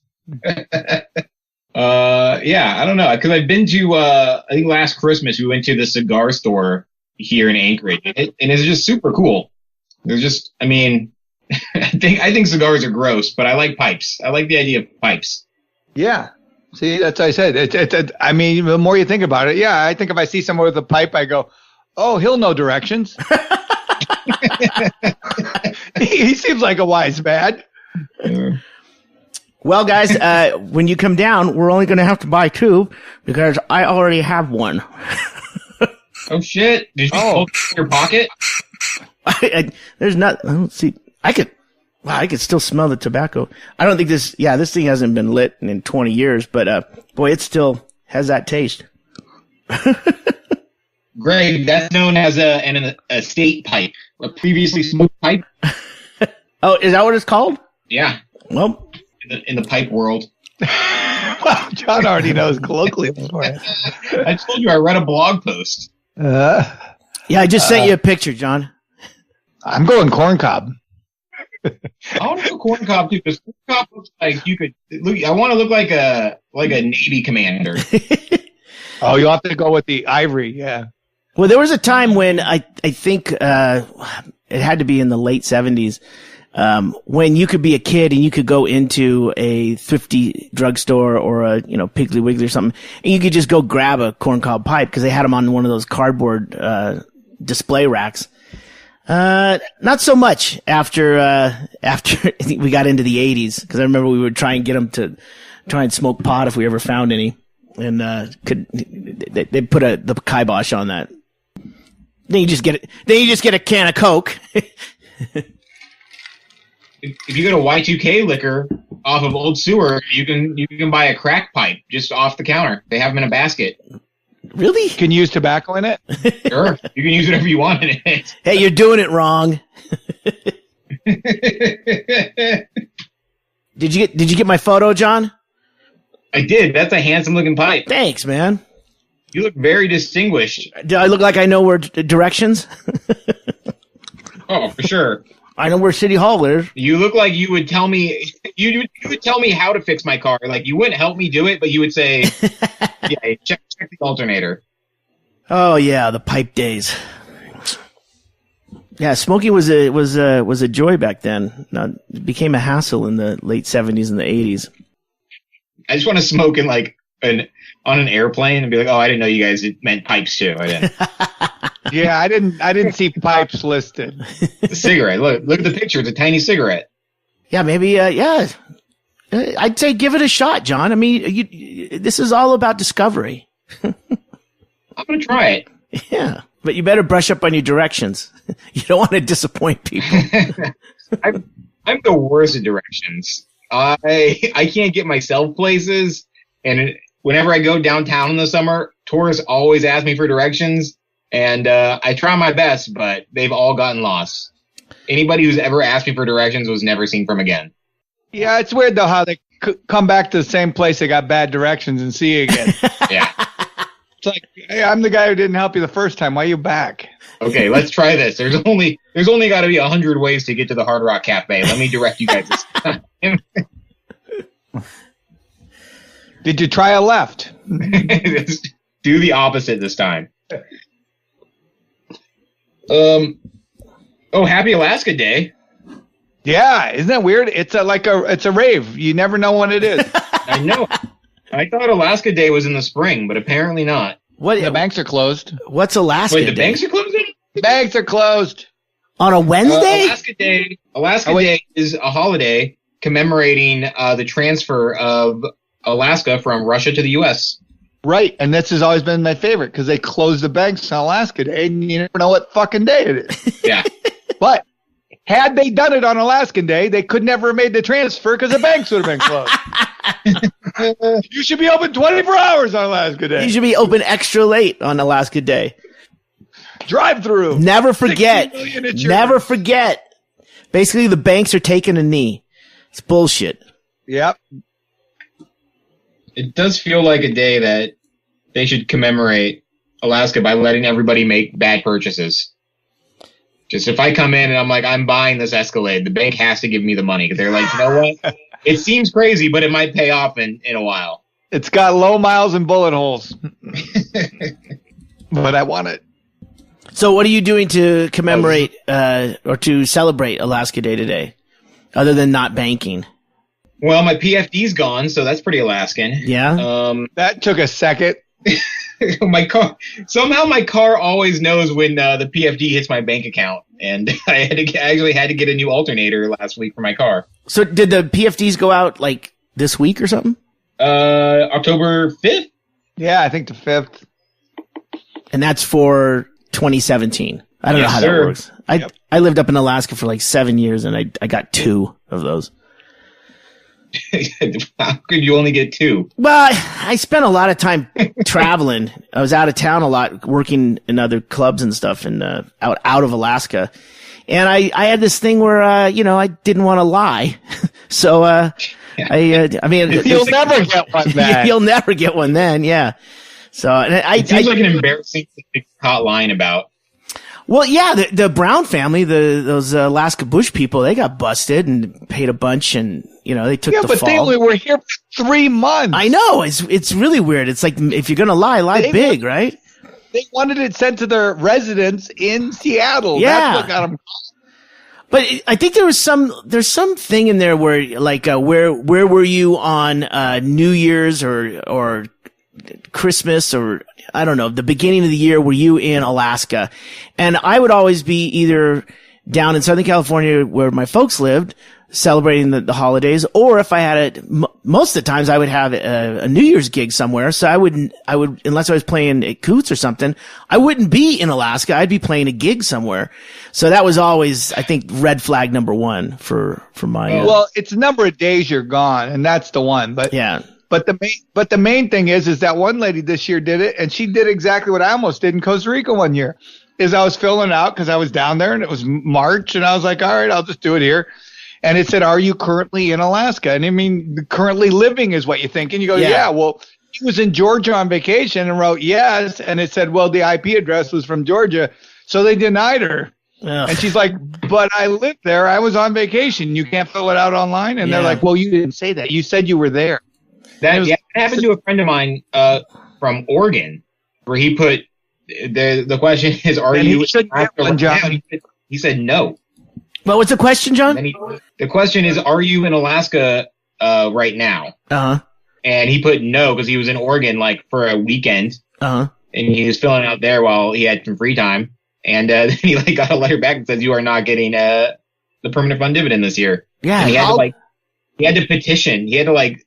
Yeah, I don't know, because I've been to, I think last Christmas we went to the cigar store here in Anchorage, and it's just super cool. There's just, I mean, I think cigars are gross, but I like pipes. I like the idea of pipes. Yeah. See, that's what I said. I mean, the more you think about it, yeah, I think if I see someone with a pipe, I go, oh, he'll know directions. He seems like a wise man. Well, guys, when you come down, we're only going to have to buy 2 because I already have one. Oh, shit. Did you pull it in your pocket? There's not, I don't see, I could still smell the tobacco. I don't think this thing hasn't been lit in 20 years, but, boy, it still has that taste. Ggreg, that's known as an estate pipe, a previously smoked pipe. Oh, is that what it's called? Yeah. Well, in the pipe world. Wow, John already knows colloquially for it. I told you I read a blog post. Yeah, I just sent you a picture, John. I'm going corncob. I want to go corncob too, because corncob looks like you could look. I want to look like a Navy commander. Oh, you have to go with the ivory, yeah. Well, there was a time when I think, it had to be in the late 70s, when you could be a kid and you could go into a thrifty drugstore or a, Piggly Wiggly or something, and you could just go grab a corncob pipe because they had them on one of those cardboard, display racks. Not so much after we got into the 80s, because I remember we would try and get them to try and smoke pot if we ever found any, and they put the kibosh on that. Then you just get a can of Coke. If you go to Y2K Liquor off of Old Sewer, you can buy a crack pipe just off the counter. They have them in a basket. Really? Can you use tobacco in it? Sure, you can use whatever you want in it. Hey, you're doing it wrong. Did you get my photo, John? I did. That's a handsome looking pipe. Thanks, man. You look very distinguished. Do I look like I know where directions? Oh, for sure. I know where City Hall is. You look like you would tell me you would tell me how to fix my car. Like, you wouldn't help me do it, but you would say, "Yeah, check the alternator." Oh yeah, the pipe days. Yeah, smoking was a joy back then. Now, it became a hassle in the late 70s and the 80s. I just want to smoke in on an airplane and be like, "Oh, I didn't know you guys meant pipes too." I didn't. Yeah, I didn't see pipes listed. A cigarette. Look at the picture. It's a tiny cigarette. Yeah, maybe. Yeah, I'd say give it a shot, John. I mean, this is all about discovery. I'm gonna try it. Yeah, but you better brush up on your directions. You don't want to disappoint people. I'm the worst at directions. I can't get myself places, and whenever I go downtown in the summer, tourists always ask me for directions. And I try my best, but they've all gotten lost. Anybody who's ever asked me for directions was never seen from again. Yeah, it's weird, though, how they come back to the same place they got bad directions and see you again. Yeah. It's like, hey, I'm the guy who didn't help you the first time. Why are you back? Okay, let's try this. There's only got to be 100 ways to get to the Hard Rock Cafe. Let me direct you guys this time. Did you try a left? Do the opposite this time. Happy Alaska Day. Yeah, isn't that weird? It's a rave. You never know when it is. I know. I thought Alaska Day was in the spring, but apparently not. What? The banks are closed. What's Alaska Wait, Day? the banks are closing? The banks are closed. On a Wednesday? Alaska Day is a holiday commemorating the transfer of Alaska from Russia to the U.S. Right, and this has always been my favorite because they close the banks on Alaska Day, and you never know what fucking day it is. Yeah. But had they done it on Alaskan Day, they could never have made the transfer because the banks would have been closed. You should be open 24 hours on Alaska Day. You should be open extra late on Alaska Day. Drive-through. Never forget. Never forget. Basically, the banks are taking a knee. It's bullshit. Yep. It does feel like a day that they should commemorate Alaska by letting everybody make bad purchases. Just if I come in and I'm like, I'm buying this Escalade, the bank has to give me the money because they're like, you know what? It seems crazy, but it might pay off in a while. It's got low miles and bullet holes. But I want it. So what are you doing to commemorate or to celebrate Alaska Day today, other than not banking? Well, my PFD's gone, so that's pretty Alaskan. Yeah. That took a second. My car always knows when the PFD hits my bank account, and I actually had to get a new alternator last week for my car. So did the PFDs go out like this week or something? October 5th? Yeah, I think the 5th. And that's for 2017. I don't know how that works. I lived up in Alaska for like 7 years, and I got 2 of those. How could you only get 2? Well, I spent a lot of time traveling. I was out of town a lot, working in other clubs and stuff, and out of Alaska. And I had this thing where I didn't want to lie, so I mean, you'll never get one then. You'll never get one then, yeah. So it seems like an embarrassing thing to be caught lying about. Well, yeah, the Brown family, those Alaska Bush people, they got busted and paid a bunch, and they took the fall. Yeah, but they only were here for 3 months. I know, it's really weird. It's like if you're gonna lie big, right? They wanted it sent to their residence in Seattle. Yeah. That's what got them. But I think there's some thing in there where like where were you on New Year's or Christmas or I don't know, the beginning of the year, were you in Alaska? And I would always be either down in Southern California where my folks lived celebrating the holidays, or if I had most of the times I would have a New Year's gig somewhere. So I would, unless I was playing at Coots or something, I wouldn't be in Alaska. I'd be playing a gig somewhere. So that was always, I think, red flag number one for my. Well, it's a number of days you're gone, and that's the one. But yeah. But the main thing is that one lady this year did it, and she did exactly what I almost did in Costa Rica one year. Is I was filling it out because I was down there and it was March, and I was like, all right, I'll just do it here. And it said, are you currently in Alaska? And I mean, currently living is what you think. And you go, yeah. Well, she was in Georgia on vacation and wrote yes. And it said, well, the IP address was from Georgia. So they denied her. Ugh. And she's like, but I lived there. I was on vacation. You can't fill it out online. And they're like, well, you didn't say that. You said you were there. That happened to a friend of mine from Oregon, where he put the question is, are you in Alaska? He said no. Well, what's the question, John? The question is, are you in Alaska right now? Uh-huh. And he put no because he was in Oregon like for a weekend. Uh-huh. And he was filling out there while he had some free time. And then he like got a letter back that says you are not getting the permanent fund dividend this year. Yeah. And he had to petition. He had to like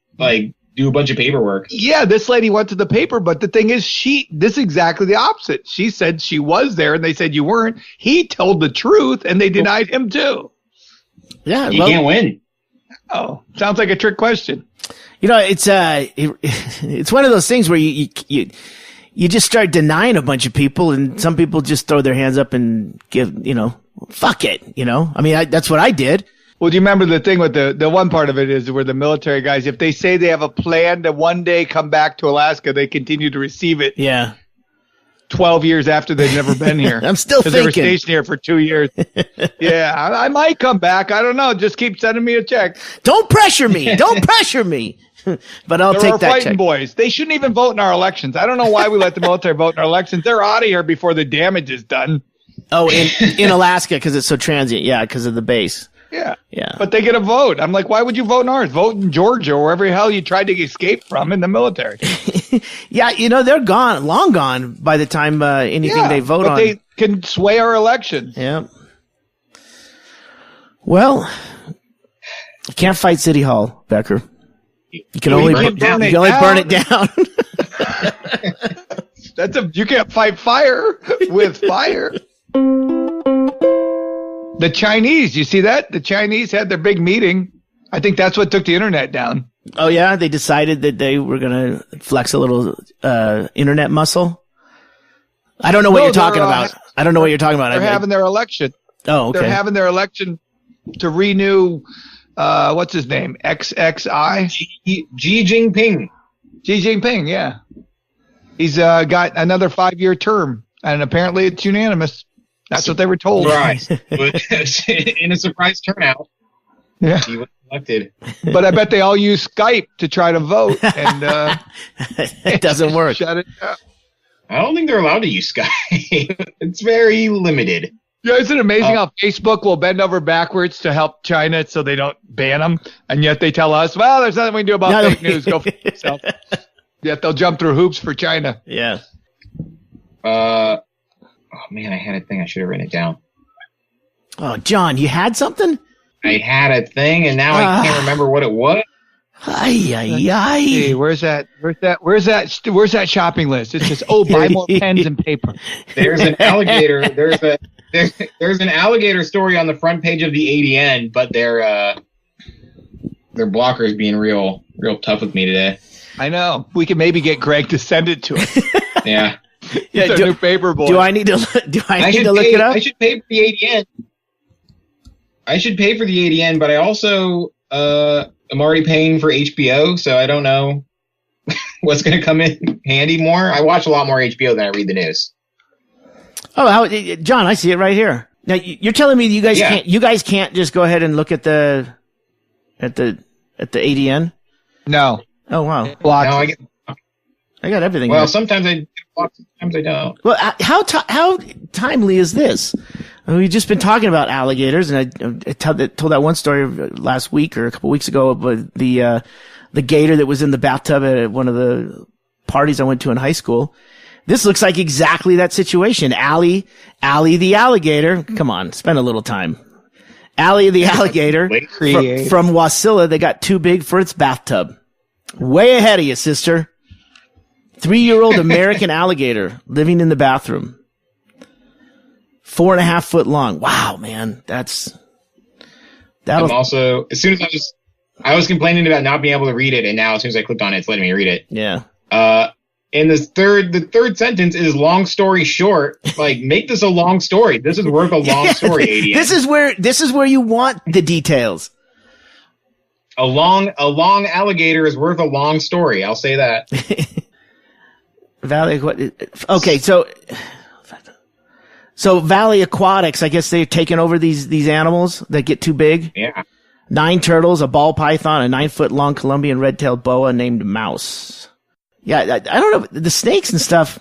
do a bunch of paperwork. Yeah, this lady went to the paper, but the thing is, this is exactly the opposite. She said she was there, and they said you weren't. He told the truth, and they denied him too. Yeah, you can't win. Oh, sounds like a trick question. You know, it's one of those things where you just start denying a bunch of people, and some people just throw their hands up and give, fuck it. I mean, that's what I did. Well, do you remember the thing with the one part of it is where the military guys, if they say they have a plan to one day come back to Alaska, they continue to receive it. Yeah. 12 years after they've never been here. I'm still thinking. They were stationed here for 2 years. Yeah, I might come back. I don't know. Just keep sending me a check. Don't pressure me. Don't pressure me. But I'll take that check. Fighting boys. They shouldn't even vote in our elections. I don't know why we let the military vote in our elections. They're out of here before the damage is done. Oh, in Alaska because it's so transient. Yeah, because of the base. Yeah. But they get a vote. I'm like, why would you vote in ours? Vote in Georgia or wherever the hell you tried to escape from in the military. Yeah, they're gone, long gone by the time anything they vote on. They can sway our elections. Yeah. Well, you can't fight City Hall, Becker. You can only burn it down. You can't fight fire with fire. The Chinese, you see that? The Chinese had their big meeting. I think that's what took the internet down. Oh, yeah? They decided that they were going to flex a little internet muscle? I don't know what you're talking about. I don't know what you're talking about. They're having their election. Oh, okay. They're having their election to renew, what's his name? XXI? Xi Jinping. Xi Jinping, yeah. He's got another 5-year term, and apparently it's unanimous. That's what they were told. Right. In a surprise turnout. Yeah. He was elected. But I bet they all use Skype to try to vote. And it doesn't work. Shut it down. I don't think they're allowed to use Skype. It's very limited. Yeah, isn't it amazing how Facebook will bend over backwards to help China so they don't ban them? And yet they tell us, well, there's nothing we can do about fake news. Go for yourself. Yet they'll jump through hoops for China. Yeah. Oh, man, I had a thing. I should have written it down. Oh, John, you had something? I had a thing, and now I can't remember what it was. Hey, where's that shopping list? It's just, buy more pens and paper. There's an alligator. There's an alligator story on the front page of the ADN, but their blocker's being real tough with me today. I know. We can maybe get Ggreg to send it to us. Yeah. He's our new paper boy. Do I need to look it up? I should pay for the ADN. But I also am already paying for HBO, so I don't know what's going to come in handy more. I watch a lot more HBO than I read the news. Oh, John, I see it right here. Now you're telling me you guys can't just go ahead and look at the ADN? No. Oh wow. I got everything. Well, here. sometimes I sometimes I don't. Well, how timely is this? I mean, we've just been talking about alligators, and I told that one story last week or a couple weeks ago about the gator that was in the bathtub at one of the parties I went to in high school. This looks like exactly that situation. Allie the alligator. Come on, spend a little time. Allie the alligator from Wasilla, they got too big for its bathtub. Way ahead of you, sister. 3-year-old American alligator living in the bathroom. 4.5 foot long. Wow, man. I'm also, as soon as I was complaining about not being able to read it, and now as soon as I clicked on it, it's letting me read it. Yeah. And the third sentence is long story short. Like, make this a long story. This is worth a long story, ADM. This is where you want the details. A long alligator is worth a long story. I'll say that. Valley. Okay, so Valley Aquatics. I guess they've taken over these animals that get too big. Yeah. 9 turtles, a ball python, a 9-foot-long Colombian red-tailed boa named Mouse. Yeah, I don't know, the snakes and stuff.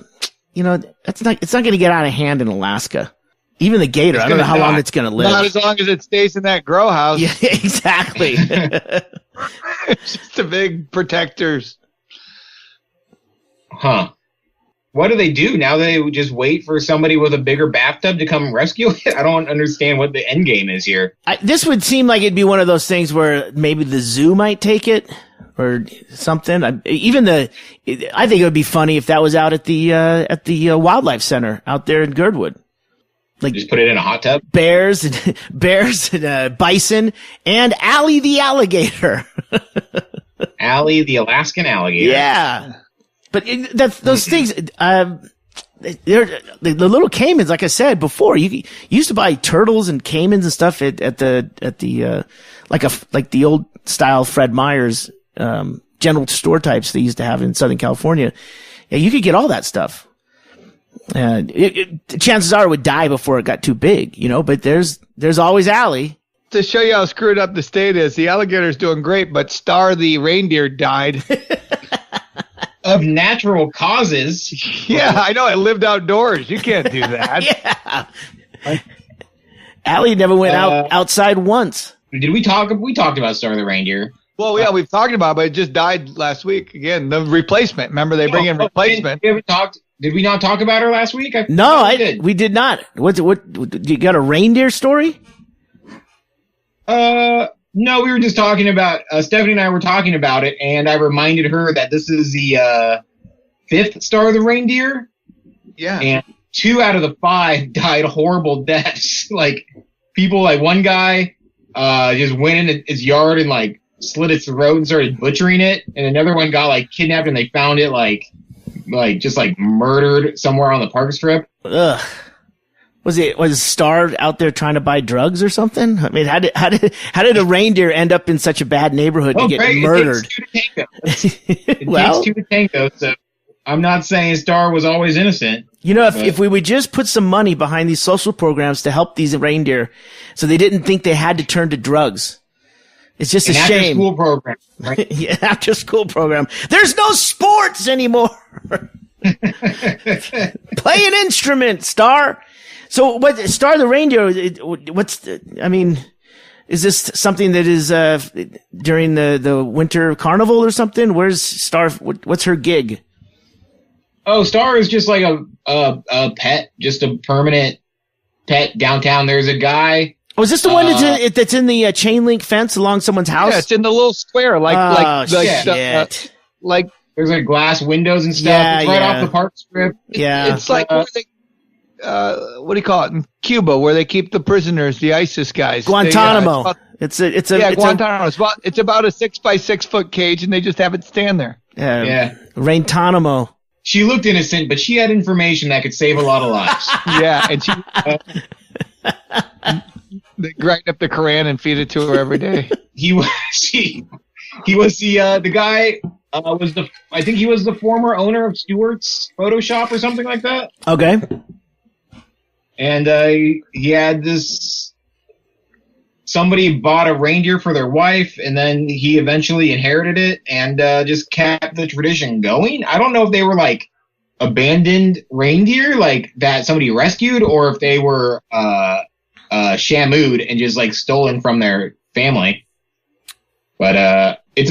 You know, it's not going to get out of hand in Alaska. Even the gator, I don't know how long it's going to live. Not as long as it stays in that grow house. Yeah, exactly. It's just the big protectors. Huh. What do they do? Now they just wait for somebody with a bigger bathtub to come rescue it? I don't understand what the end game is here. This would seem like it'd be one of those things where maybe the zoo might take it or something. I think it would be funny if that was out at the wildlife center out there in Girdwood. Like, just put it in a hot tub? Bears and bison and Allie the alligator. Allie the Alaskan alligator. Yeah. But those things, they're the little caimans, like I said before, you used to buy turtles and caimans and stuff at the like the old style Fred Meyer's, general store types they used to have in Southern California. Yeah, you could get all that stuff. Chances are it would die before it got too big, you know, but there's always Allie. To show you how screwed up the state is, the alligator's doing great, but Star the reindeer died. Of natural causes. Yeah, I know. It lived outdoors. You can't do that. Yeah. Allie never went outside once. Did we talked about Star the reindeer? Well, yeah, we've talked about it, but it just died last week. Again, the replacement. Remember, they bring in replacement. Did we not talk about her last week? We did not. What you got a reindeer story? No, we were just talking about, Stephanie and I were talking about it, and I reminded her that this is the 5th Star of the Reindeer. Yeah. And 2 out of the 5 died horrible deaths. Like, people, like, one guy just went in his yard and, like, slit its throat and started butchering it, and another one got, like, kidnapped, and they found it, like just, like, murdered somewhere on the park strip. Ugh. Was Star out there trying to buy drugs or something? I mean, how did a reindeer end up in such a bad neighborhood to get murdered? It takes 2 to tango, so I'm not saying Star was always innocent. You know, if we would just put some money behind these social programs to help these reindeer so they didn't think they had to turn to drugs. It's just a shame. After school program, right? Yeah, after school program. There's no sports anymore. Play an instrument, Star. So what, Star the reindeer, is this something that is, during the winter carnival or something? Where's Star, what's her gig? Oh, Star is just like a pet, just a permanent pet downtown. There's a guy. Oh, is this the one that's in the chain link fence along someone's house? Yeah, it's in the little square, like there's like glass windows and stuff. Yeah, it's right off the park strip. Yeah, it's like what do you call it in Cuba, where they keep the prisoners, the ISIS guys? Guantanamo. Guantanamo. It's about a 6x6 foot cage, and they just have it stand there. Yeah. Guantanamo. She looked innocent, but she had information that could save a lot of lives. Yeah, and they grind up the Quran and feed it to her every day. He was the guy. I think he was the former owner of Stewart's Photo Shop or something like that. Okay. And he had this. Somebody bought a reindeer for their wife, and then he eventually inherited it and just kept the tradition going. I don't know if they were like abandoned reindeer, like that somebody rescued, or if they were shamued and just like stolen from their family. But this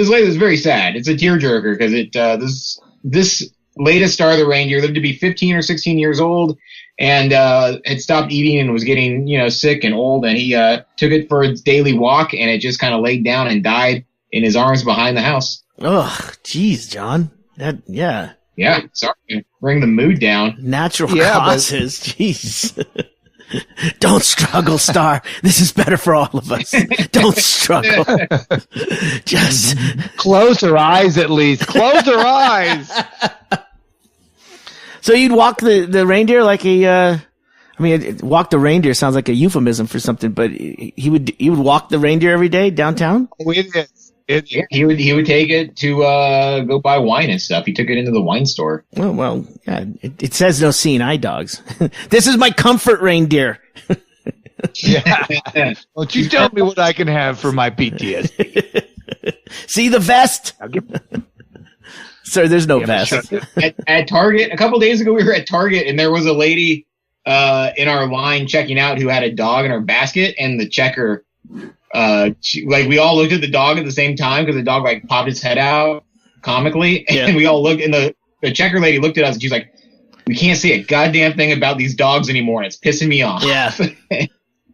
lady is very sad. It's a tearjerker because this latest star of the reindeer lived to be 15 or 16 years old and had stopped eating and was getting sick and old, and he took it for its daily walk, and it just kind of laid down and died in his arms behind the house. Oh, jeez, John. Yeah, sorry to bring the mood down. Natural causes, jeez. Don't struggle, Star. This is better for all of us. Don't struggle. Just close her eyes, at least. Close her eyes. So you'd walk the reindeer like walk the reindeer sounds like a euphemism for something, but he would walk the reindeer every day downtown? He would take it to go buy wine and stuff. He took it into the wine store. Oh, well, yeah. It says no seeing eye dogs. This is my comfort reindeer. Yeah. Don't you tell me what I can have for my PTSD. See the vest? Sir, there's no vest. At Target, a couple days ago, we were at Target, and there was a lady in our line checking out who had a dog in her basket, and the checker... we all looked at the dog at the same time because the dog like popped its head out comically, and we all looked, and the checker lady looked at us and she's like, "We can't say a goddamn thing about these dogs anymore, and it's pissing me off." Yeah.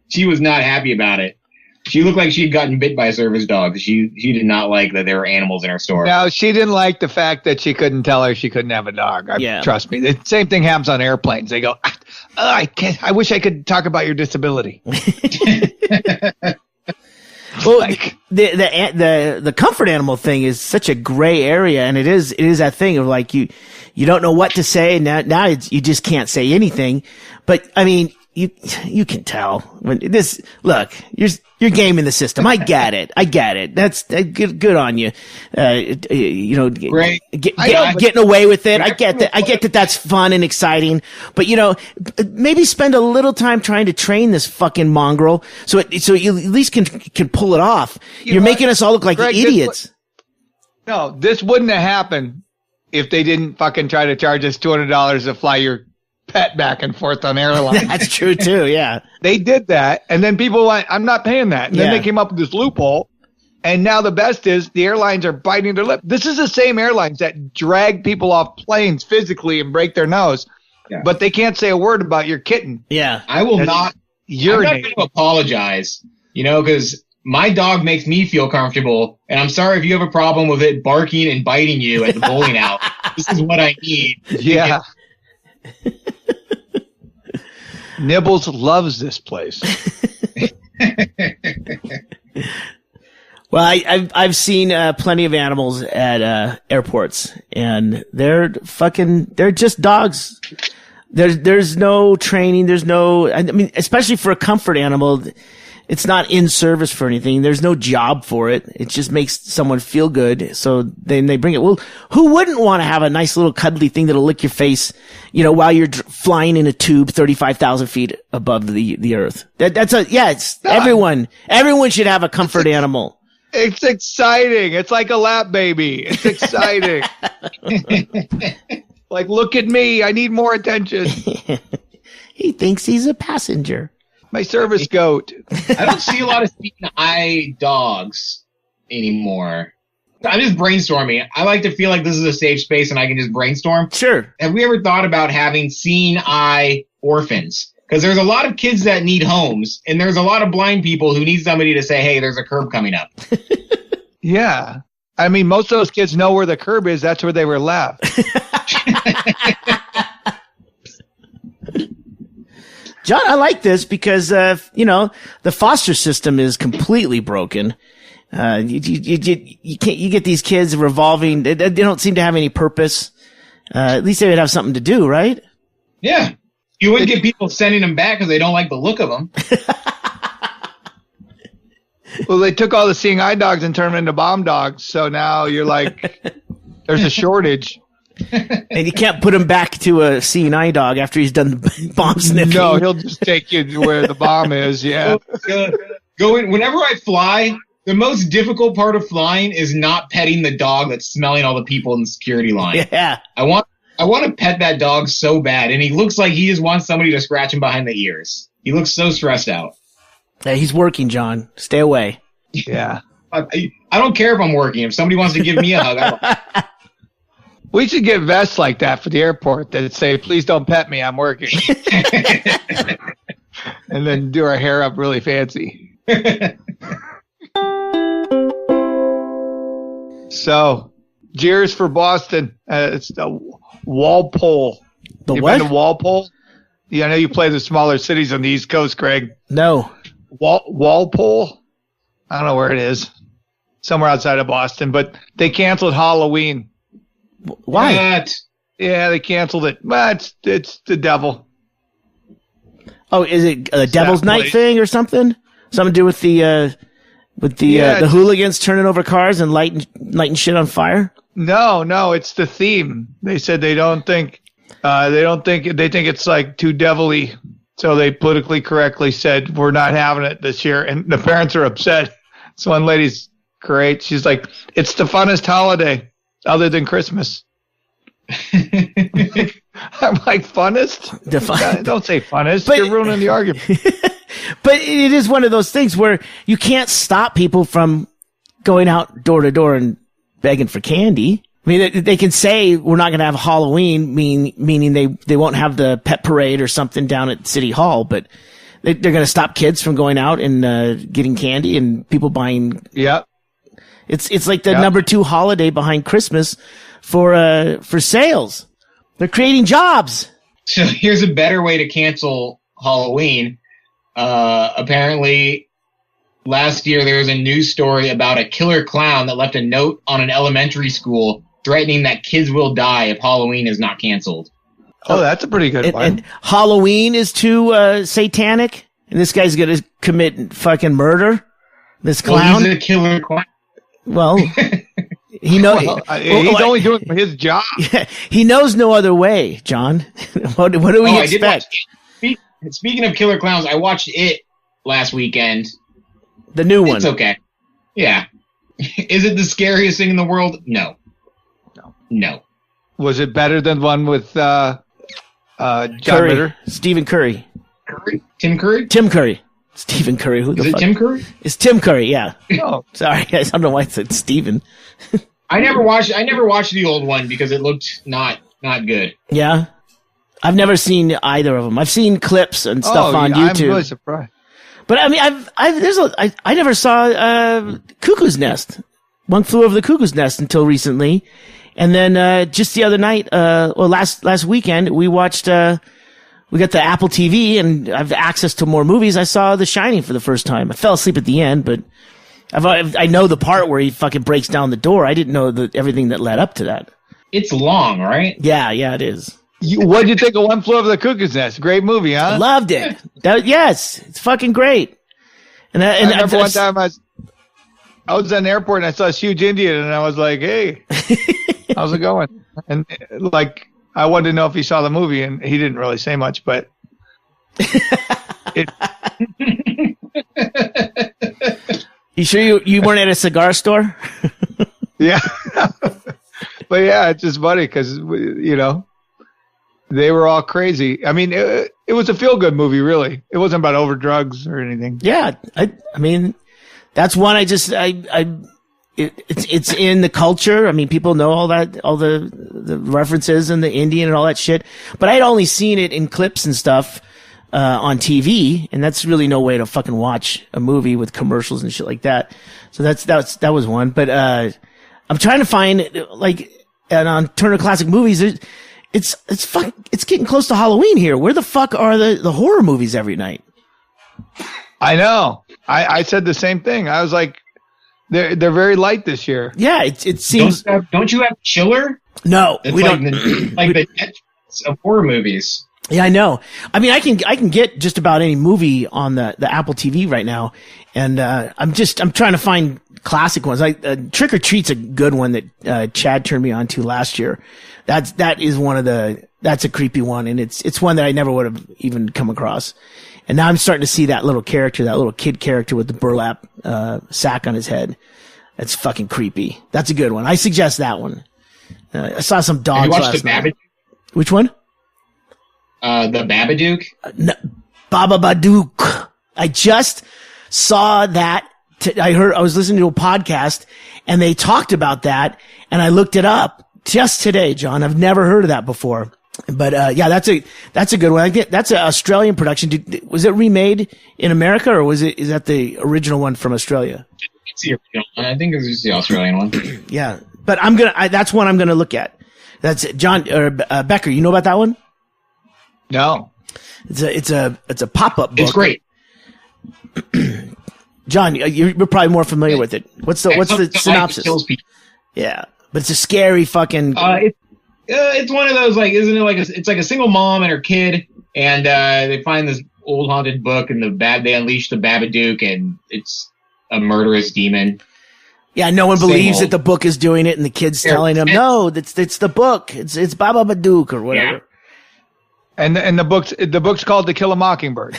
She was not happy about it. She looked like she had gotten bit by a service dog. She did not like that there were animals in her store. No, she didn't like the fact that she couldn't tell her she couldn't have a dog. Trust me. The same thing happens on airplanes. They go, I can't. I wish I could talk about your disability. Well, the comfort animal thing is such a gray area, and it is that thing of like you don't know what to say, and now you just can't say anything. But I mean, you can tell when this look you're gaming the system. I get it. That's good on you. Great. Getting away with it. I get that. That's fun and exciting. But maybe spend a little time trying to train this fucking mongrel so you at least can pull it off. You're making us all look like Ggreg, idiots. This wouldn't have happened if they didn't fucking try to charge us $200 to fly your pet back and forth on airlines. That's true too. Yeah. They did that, and then people went, "I'm not paying that." And then they came up with this loophole, and now the best is the airlines are biting their lip. This is the same airlines that drag people off planes physically and break their nose, but they can't say a word about your kitten. Yeah. I will not. I'm not going to apologize, because my dog makes me feel comfortable, and I'm sorry if you have a problem with it barking and biting you at the bowling alley. This is what I need. Yeah. Nibbles loves this place. Well, I've seen plenty of animals at airports, and they're just dogs. There's no training. Especially for a comfort animal, it's not in service for anything. There's no job for it. It just makes someone feel good. So then they bring it. Well, who wouldn't want to have a nice little cuddly thing that'll lick your face, while you're flying in a tube 35,000 feet above the earth? Everyone should have a comfort animal. It's exciting. It's like a lap baby. It's exciting. Like, look at me. I need more attention. He thinks he's a passenger. My service goat. I don't see a lot of seeing eye dogs anymore. I'm just brainstorming. I like to feel like this is a safe space and I can just brainstorm. Sure. Have we ever thought about having seeing eye orphans? Because there's a lot of kids that need homes, and there's a lot of blind people who need somebody to say, "Hey, there's a curb coming up." Yeah. I mean, most of those kids know where the curb is. That's where they were left. John, I like this because, the foster system is completely broken. You get these kids revolving. They don't seem to have any purpose. At least they would have something to do, right? Yeah. You wouldn't get people sending them back because they don't like the look of them. Well, they took all the seeing eye dogs and turned them into bomb dogs. So now you're like, there's a shortage. And you can't put him back to a seeing eye dog after he's done the bomb sniffing. No, he'll just take you to where the bomb is. Yeah. Whenever I fly, the most difficult part of flying is not petting the dog that's smelling all the people in the security line. Yeah. I want I want to pet that dog so bad, and he looks like he just wants somebody to scratch him behind the ears. He looks so stressed out. Yeah, he's working, John. Stay away. Yeah. I don't care if I'm working. If somebody wants to give me a hug, We should get vests like that for the airport that say, please don't pet me, I'm working. And then do our hair up really fancy. So, cheers for Boston. It's the Walpole. The You what? been to Walpole? Yeah, I know you play the smaller cities on the East Coast, Greg. No. Walpole? I don't know where it is. Somewhere outside of Boston. But they canceled Halloween. Why? What? Yeah, they canceled it. Well, it's the devil. Oh, is it a Devil's that Night place. thing or something? Something to do with the Yeah, the hooligans turning over cars and lighting shit on fire? No, it's the theme. They said they think it's like too devilly. So they politically correctly said, we're not having it this year. And the parents are upset. So one lady's great. She's like, it's the funnest holiday other than Christmas. I'm like, funnest? Don't say funnest. But- You're ruining the argument. But it is one of those things where you can't stop people from going out door to door and begging for candy. I mean, they can say we're not going to have Halloween, meaning they won't have the pet parade or something down at City Hall, but they're going to stop kids from going out and getting candy and people buying. Yep. It's like the number 2 holiday behind Christmas for sales. They're creating jobs. So here's a better way to cancel Halloween. Apparently, last year there was a news story about a killer clown that left a note on an elementary school threatening that kids will die if Halloween is not canceled. Oh, that's a pretty good one. And Halloween is too satanic, and this guy's going to commit fucking murder. This Well, clown. he's a killer clown. Well, he knows. He's only doing his job. He knows no other way, John. What do we I did expect? watch it. Speaking of killer clowns, I watched it last weekend. The new one. It's okay. Yeah. Is it the scariest thing in the world? No. Was it better than one with John Curry. Ritter? Stephen Curry. Tim Curry? Tim Curry. Stephen Curry. Who the Is it fuck? Tim Curry? It's Tim Curry, yeah. No. Sorry, I don't know why I said Stephen. I never watched the old one because it looked not good. Yeah. I've never seen either of them. I've seen clips and stuff on I'm YouTube. really surprised. But I mean, I never saw Cuckoo's Nest. One Flew Over the Cuckoo's Nest until recently, and then just the other night, last weekend, we watched. We got the Apple TV, and I've access to more movies. I saw The Shining for the first time. I fell asleep at the end, but I know the part where he fucking breaks down the door. I didn't know everything that led up to that. It's long, right? Yeah, it is. What did you think of One Flew Over the Cuckoo's Nest? Great movie, huh? Loved it. Yes, it's fucking great. And I remember one time I was in the airport and I saw this huge Indian and I was like, hey, how's it going? And like, I wanted to know if he saw the movie and he didn't really say much, but You sure you weren't at a cigar store? yeah. But yeah, it's just funny because, they were all crazy. I mean, it was a feel-good movie, really. It wasn't about over drugs or anything. Yeah, I mean, that's one it's in the culture. I mean, people know all the references and the Indian and all that shit. But I'd only seen it in clips and stuff on TV, and that's really no way to fucking watch a movie with commercials and shit like that. So that was one. But I'm trying to find and on Turner Classic Movies. It's getting close to Halloween here. Where the fuck are the horror movies every night? I know. I said the same thing. I was like, they're very light this year. Yeah, it seems. Don't you have Chiller? No, It's we like don't. the Netflix of horror movies. Yeah, I know. I mean, I can get just about any movie on the Apple TV right now, and I'm trying to find classic ones. Trick or Treat's a good one that Chad turned me on to last year. That's a creepy one, and it's one that I never would have even come across. And now I'm starting to see that little kid character with the burlap sack on his head. That's fucking creepy. That's a good one. I suggest that one. I saw some dogs Have you watched last The night. Which one? The Babadook. No, Babadook. I just saw that. I was listening to a podcast and they talked about that and I looked it up just today, John. I've never heard of that before. But, yeah, that's a good one. I think that's an Australian production. Was it remade in America or is that the original one from Australia? It's the original one. I think it's the Australian one. Yeah. But that's one I'm going to look at. That's John, Becker. You know about that one? No. It's a pop-up book. It's great. John, you're probably more familiar with it. What's the synopsis? Yeah. But it's a scary fucking. It's one of those, like, isn't it like it's like a single mom and her kid, and they find this old haunted book, and they unleash the Babadook, and it's a murderous demon. Yeah, no one believes that the book is doing it, and the kid's telling them, no, it's the book. It's Babadook or whatever. Yeah. And the book's called To Kill a Mockingbird.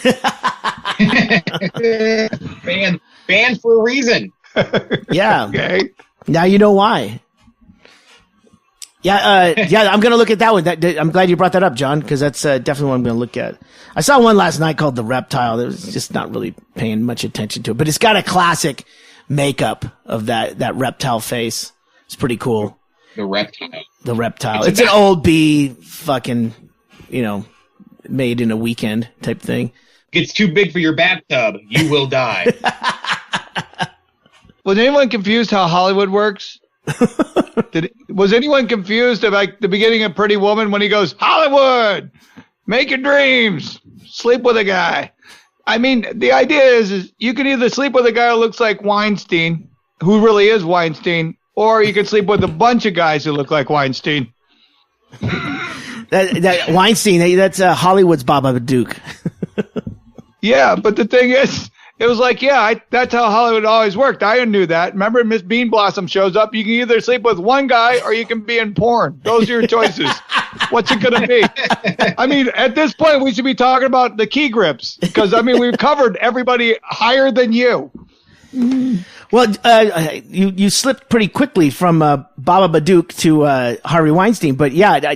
Banned for a reason. Yeah. Okay. Now you know why. Yeah, I'm gonna look at that one. I'm glad you brought that up, John, because that's definitely what I'm gonna look at. I saw one last night called The Reptile. That was just not really paying much attention to it, but it's got a classic makeup of that reptile face. It's pretty cool. The Reptile. The Reptile. It's an old B fucking, made in a weekend type thing. It's too big for your bathtub. You will die. Was anyone confused how Hollywood works? Was anyone confused about the beginning of Pretty Woman when he goes, Hollywood, make your dreams, sleep with a guy? I mean, the idea is you can either sleep with a guy who looks like Weinstein, who really is Weinstein, or you can sleep with a bunch of guys who look like Weinstein. That Weinstein, that's Hollywood's Babadook. Yeah, but the thing is, it was like, that's how Hollywood always worked. I knew that. Remember, Miss Bean Blossom shows up. You can either sleep with one guy or you can be in porn. Those are your choices. What's it going to be? I mean, at this point, we should be talking about the key grips because, we've covered everybody higher than you. Well, you slipped pretty quickly from Babadook to Harvey Weinstein. But, yeah,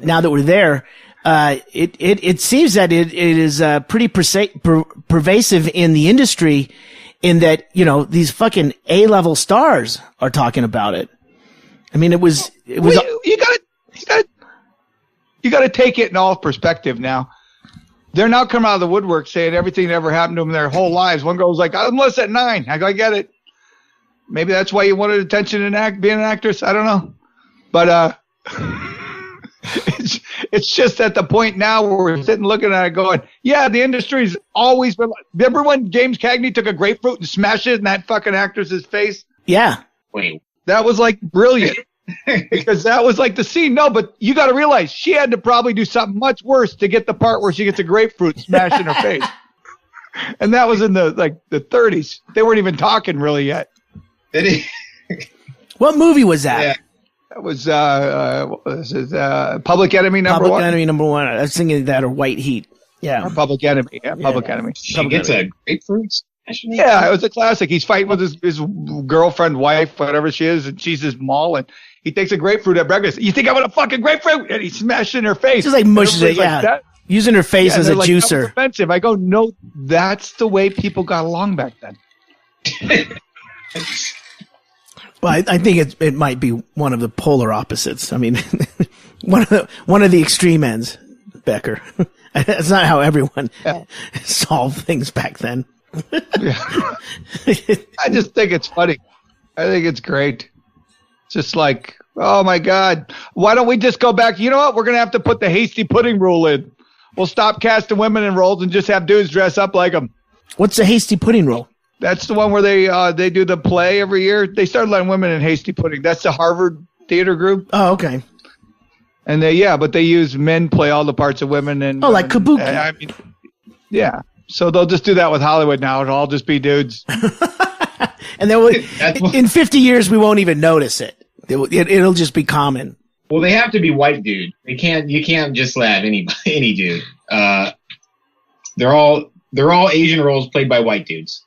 now that we're there, it seems that it is pretty pervasive in the industry in that, these fucking A-level stars are talking about it. I mean, it was you gotta take it in all perspective now. They're now coming out of the woodwork saying everything that ever happened to them their whole lives. One girl was like, I'm less at 9. I get it. Maybe that's why you wanted attention in being an actress. I don't know. But, it's just at the point now where we're sitting looking at it going, yeah, the industry's always been. Remember when James Cagney took a grapefruit and smashed it in that fucking actress's face? Yeah. Wait. That was like brilliant because that was like the scene. No, but you got to realize she had to probably do something much worse to get the part where she gets a grapefruit smashed in her face. And that was in the 30s. They weren't even talking really yet. What movie was that? Yeah. That was Public Enemy #1. Public Enemy #1. I was thinking that or White Heat. Yeah. Or Public Enemy. Yeah, Public Enemy. She gets a grapefruit? Yeah, it was a classic. He's fighting with his girlfriend, wife, whatever she is, and she's his mall, and he takes a grapefruit at breakfast. You think I want a fucking grapefruit? And he smashed it in her face. Just like mushes it, yeah. Like, using her face as a juicer. That was offensive. I go, no, that's the way people got along back then. Well, I think it might be one of the polar opposites. I mean, one of the extreme ends, Becker. That's not how everyone solved things back then. Yeah. I just think it's funny. I think it's great. Just like, oh my God, why don't we just go back? You know what? We're going to have to put the hasty pudding rule in. We'll stop casting women in roles and just have dudes dress up like them. What's the hasty pudding rule? That's the one where they do the play every year. They started letting women in hasty pudding. That's the Harvard theater group. Oh, okay. And they use men play all the parts of women. And like Kabuki. Yeah. So they'll just do that with Hollywood now. It'll all just be dudes. And then in 50 years, we won't even notice it. It'll just be common. Well, they have to be white dude. You can't just have any dude. They're all Asian roles played by white dudes.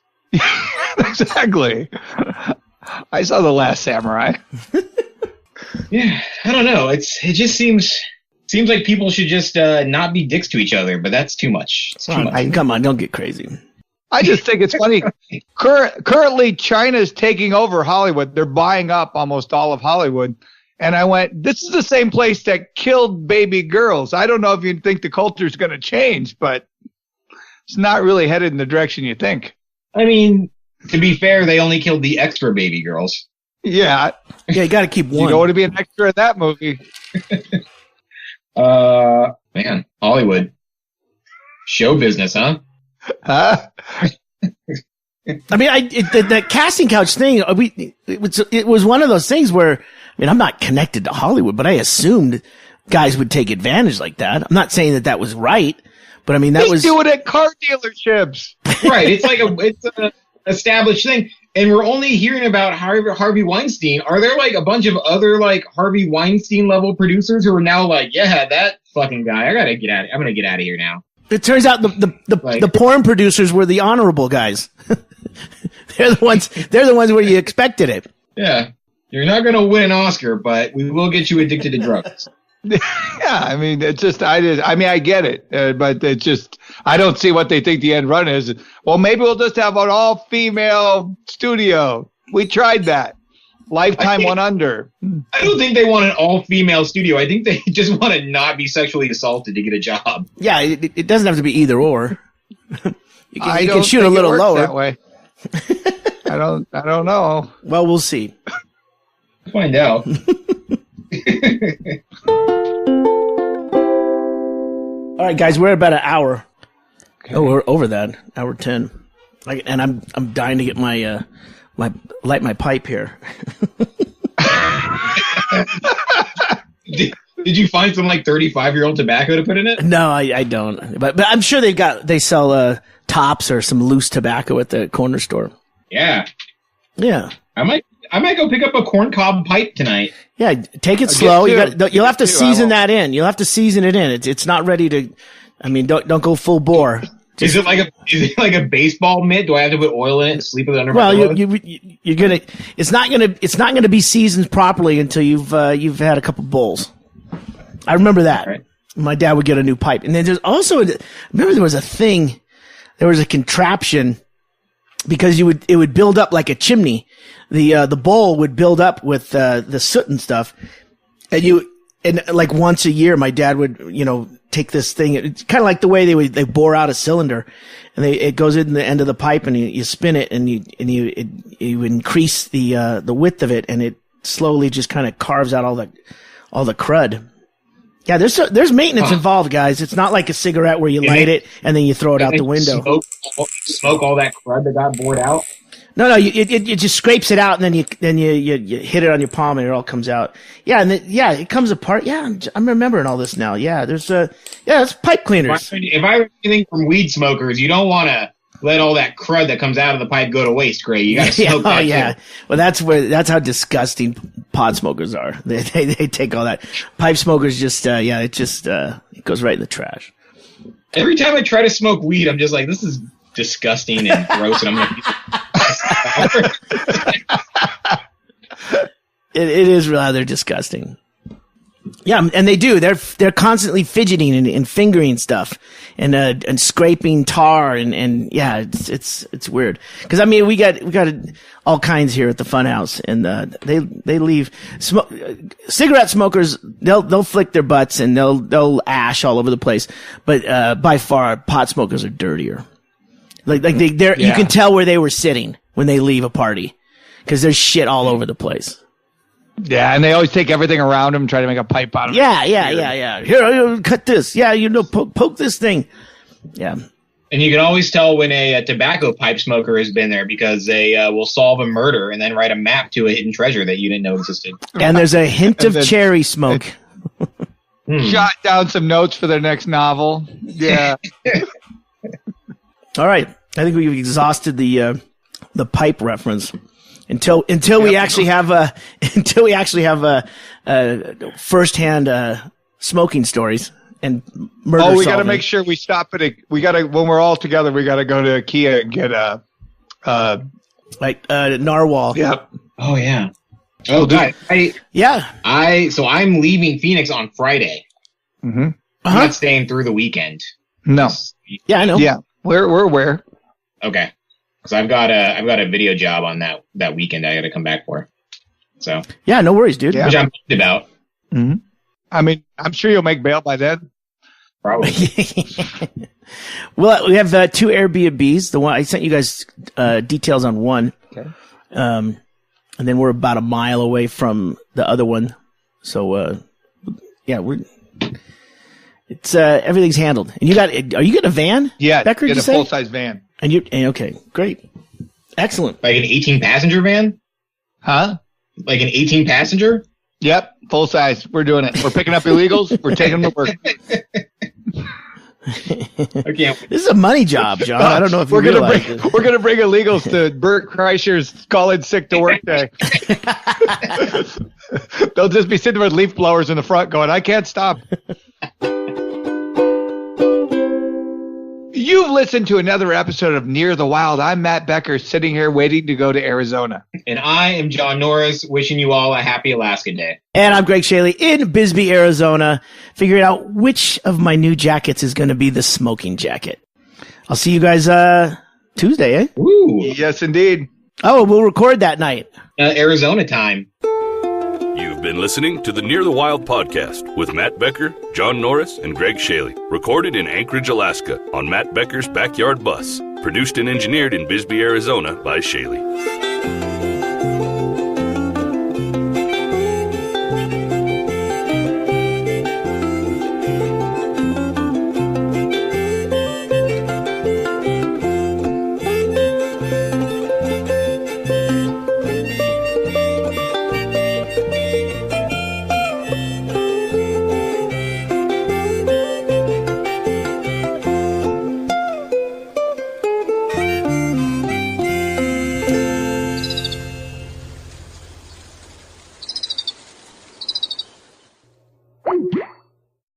Exactly. I saw The Last Samurai. Yeah, I don't know. It just seems Seems like people should just not be dicks to each other, but that's too much. It's too much. Come on, don't get crazy. I just think it's funny. Currently, China's taking over Hollywood. They're buying up almost all of Hollywood. And I went, this is the same place that killed baby girls. I don't know if you think the culture's going to change, but it's not really headed in the direction you think. I mean, to be fair, they only killed the extra baby girls. Yeah. Yeah, you got to keep one. You don't want to be an extra in that movie. Man, Hollywood. Show business, huh? Huh? I mean, the casting couch thing, it was one of those things where, I mean, I'm not connected to Hollywood, but I assumed guys would take advantage like that. I'm not saying that was right, but I mean, they do it at car dealerships. Right. It's like it's an established thing. And we're only hearing about Harvey Weinstein. Are there like a bunch of other like Harvey Weinstein level producers who are now like, yeah, that fucking guy, I'm going to get out of here now. It turns out the porn producers were the honorable guys. They're the ones where you expected it. Yeah. You're not going to win an Oscar, but we will get you addicted to drugs. Yeah, I mean, it's just, I get it, but it's just, I don't see what they think the end run is. Well, maybe we'll just have an all-female studio. We tried that. Lifetime went under. I don't think they want an all-female studio. I think they just want to not be sexually assaulted to get a job. Yeah, it doesn't have to be either or. you can shoot a little lower. That way. I don't know. Well, we'll see. Find out. All right, guys, we're at about an hour. Okay. Oh, we're over that, hour 10. And I'm dying to get my light my pipe here. Did you find some like 35-year-old tobacco to put in it? No, I don't. But I'm sure they sell tops or some loose tobacco at the corner store. Yeah. Yeah. I might go pick up a corncob pipe tonight. Yeah, take it slow. You'll have to season that in. You'll have to season it in. It's not ready to. I mean, don't go full bore. Is it like a baseball mitt? Do I have to put oil in it and sleep with it under my pillow? You're gonna. It's not gonna be seasoned properly until you've had a couple bowls. I remember that. Right. My dad would get a new pipe, and then there's also remember there was a thing. There was a contraption because it would build up like a chimney. The bowl would build up with the soot and stuff, and like once a year, my dad would take this thing. It's kind of like the way they bore out a cylinder, and it goes in the end of the pipe, and you spin it, and you increase the width of it, and it slowly just kind of carves out all the crud. Yeah, there's maintenance involved, guys. It's not like a cigarette where you light it and then you throw it out the window. Smoke all that crud that got bored out. No, it just scrapes it out, and then you hit it on your palm, and it all comes out. Yeah, and it comes apart. Yeah, I'm remembering all this now. Yeah, it's pipe cleaners. If I heard anything from weed smokers, you don't want to let all that crud that comes out of the pipe go to waste, Ggreg. You got to smoke that. Yeah. Well, that's how disgusting pod smokers are. They take all that. Pipe smokers just it goes right in the trash. Every time I try to smoke weed, I'm just like, this is disgusting and gross, and I'm like. It is rather disgusting. Yeah, and they do. They're constantly fidgeting and fingering stuff and scraping tar and yeah, it's weird. Because I mean, we got all kinds here at the Funhouse, and they leave cigarette smokers. They'll flick their butts and they'll ash all over the place. But by far, pot smokers are dirtier. Like they're you can tell where they were sitting when they leave a party, because there's shit all over the place. Yeah, and they always take everything around them and try to make a pipe out of it. Yeah. Here, cut this. Yeah, poke this thing. Yeah. And you can always tell when a tobacco pipe smoker has been there, because they will solve a murder and then write a map to a hidden treasure that you didn't know existed. And there's a hint of cherry smoke. Jot down some notes for their next novel. Yeah. All right. I think we've exhausted the pipe reference until we actually have firsthand smoking stories and murder. Oh, we got to make sure we stop at when we're all together. We got to go to IKEA and get a narwhal. Yep. Oh yeah. Oh, God. So I'm leaving Phoenix on Friday. Mm-hmm. I'm not staying through the weekend. No. Yeah, I know. Yeah, we're aware. Okay. Because I've got a video job on that weekend I got to come back for. So. Yeah, no worries, dude. Yeah. Which I'm pumped about. Mm-hmm. I mean, I'm sure you'll make bail by then. Probably. Well, we have 2 Airbnbs. The one I sent you guys details on one. Okay. And then we're about a mile away from the other one. So, yeah, it's everything's handled. And are you getting a van? Yeah, Becker, get you a say? full-size van. And okay, great. Excellent. Like an 18-passenger van? Huh? Like an 18-passenger? Yep, full size. We're doing it. We're picking up illegals. We're taking them to work. Okay. This is a money job, John. I don't know if we're you gonna realize bring this. we're gonna bring illegals to Bert Kreischer's call-in sick to work day. They'll just be sitting with leaf blowers in the front, going, "I can't stop." You've listened to another episode of Near the Wild. I'm Matt Becker, sitting here waiting to go to Arizona. And I am John Norris, wishing you all a happy Alaska Day. And I'm Ggreg Chaille in Bisbee, Arizona, figuring out which of my new jackets is going to be the smoking jacket. I'll see you guys Tuesday, eh? Woo! Yes, indeed. Oh, we'll record that night. Arizona time. You've been listening to the Near the Wild podcast with Matt Becker, John Norris, and Ggreg Chaille. Recorded in Anchorage, Alaska on Matt Becker's backyard bus. Produced and engineered in Bisbee, Arizona by Chaille.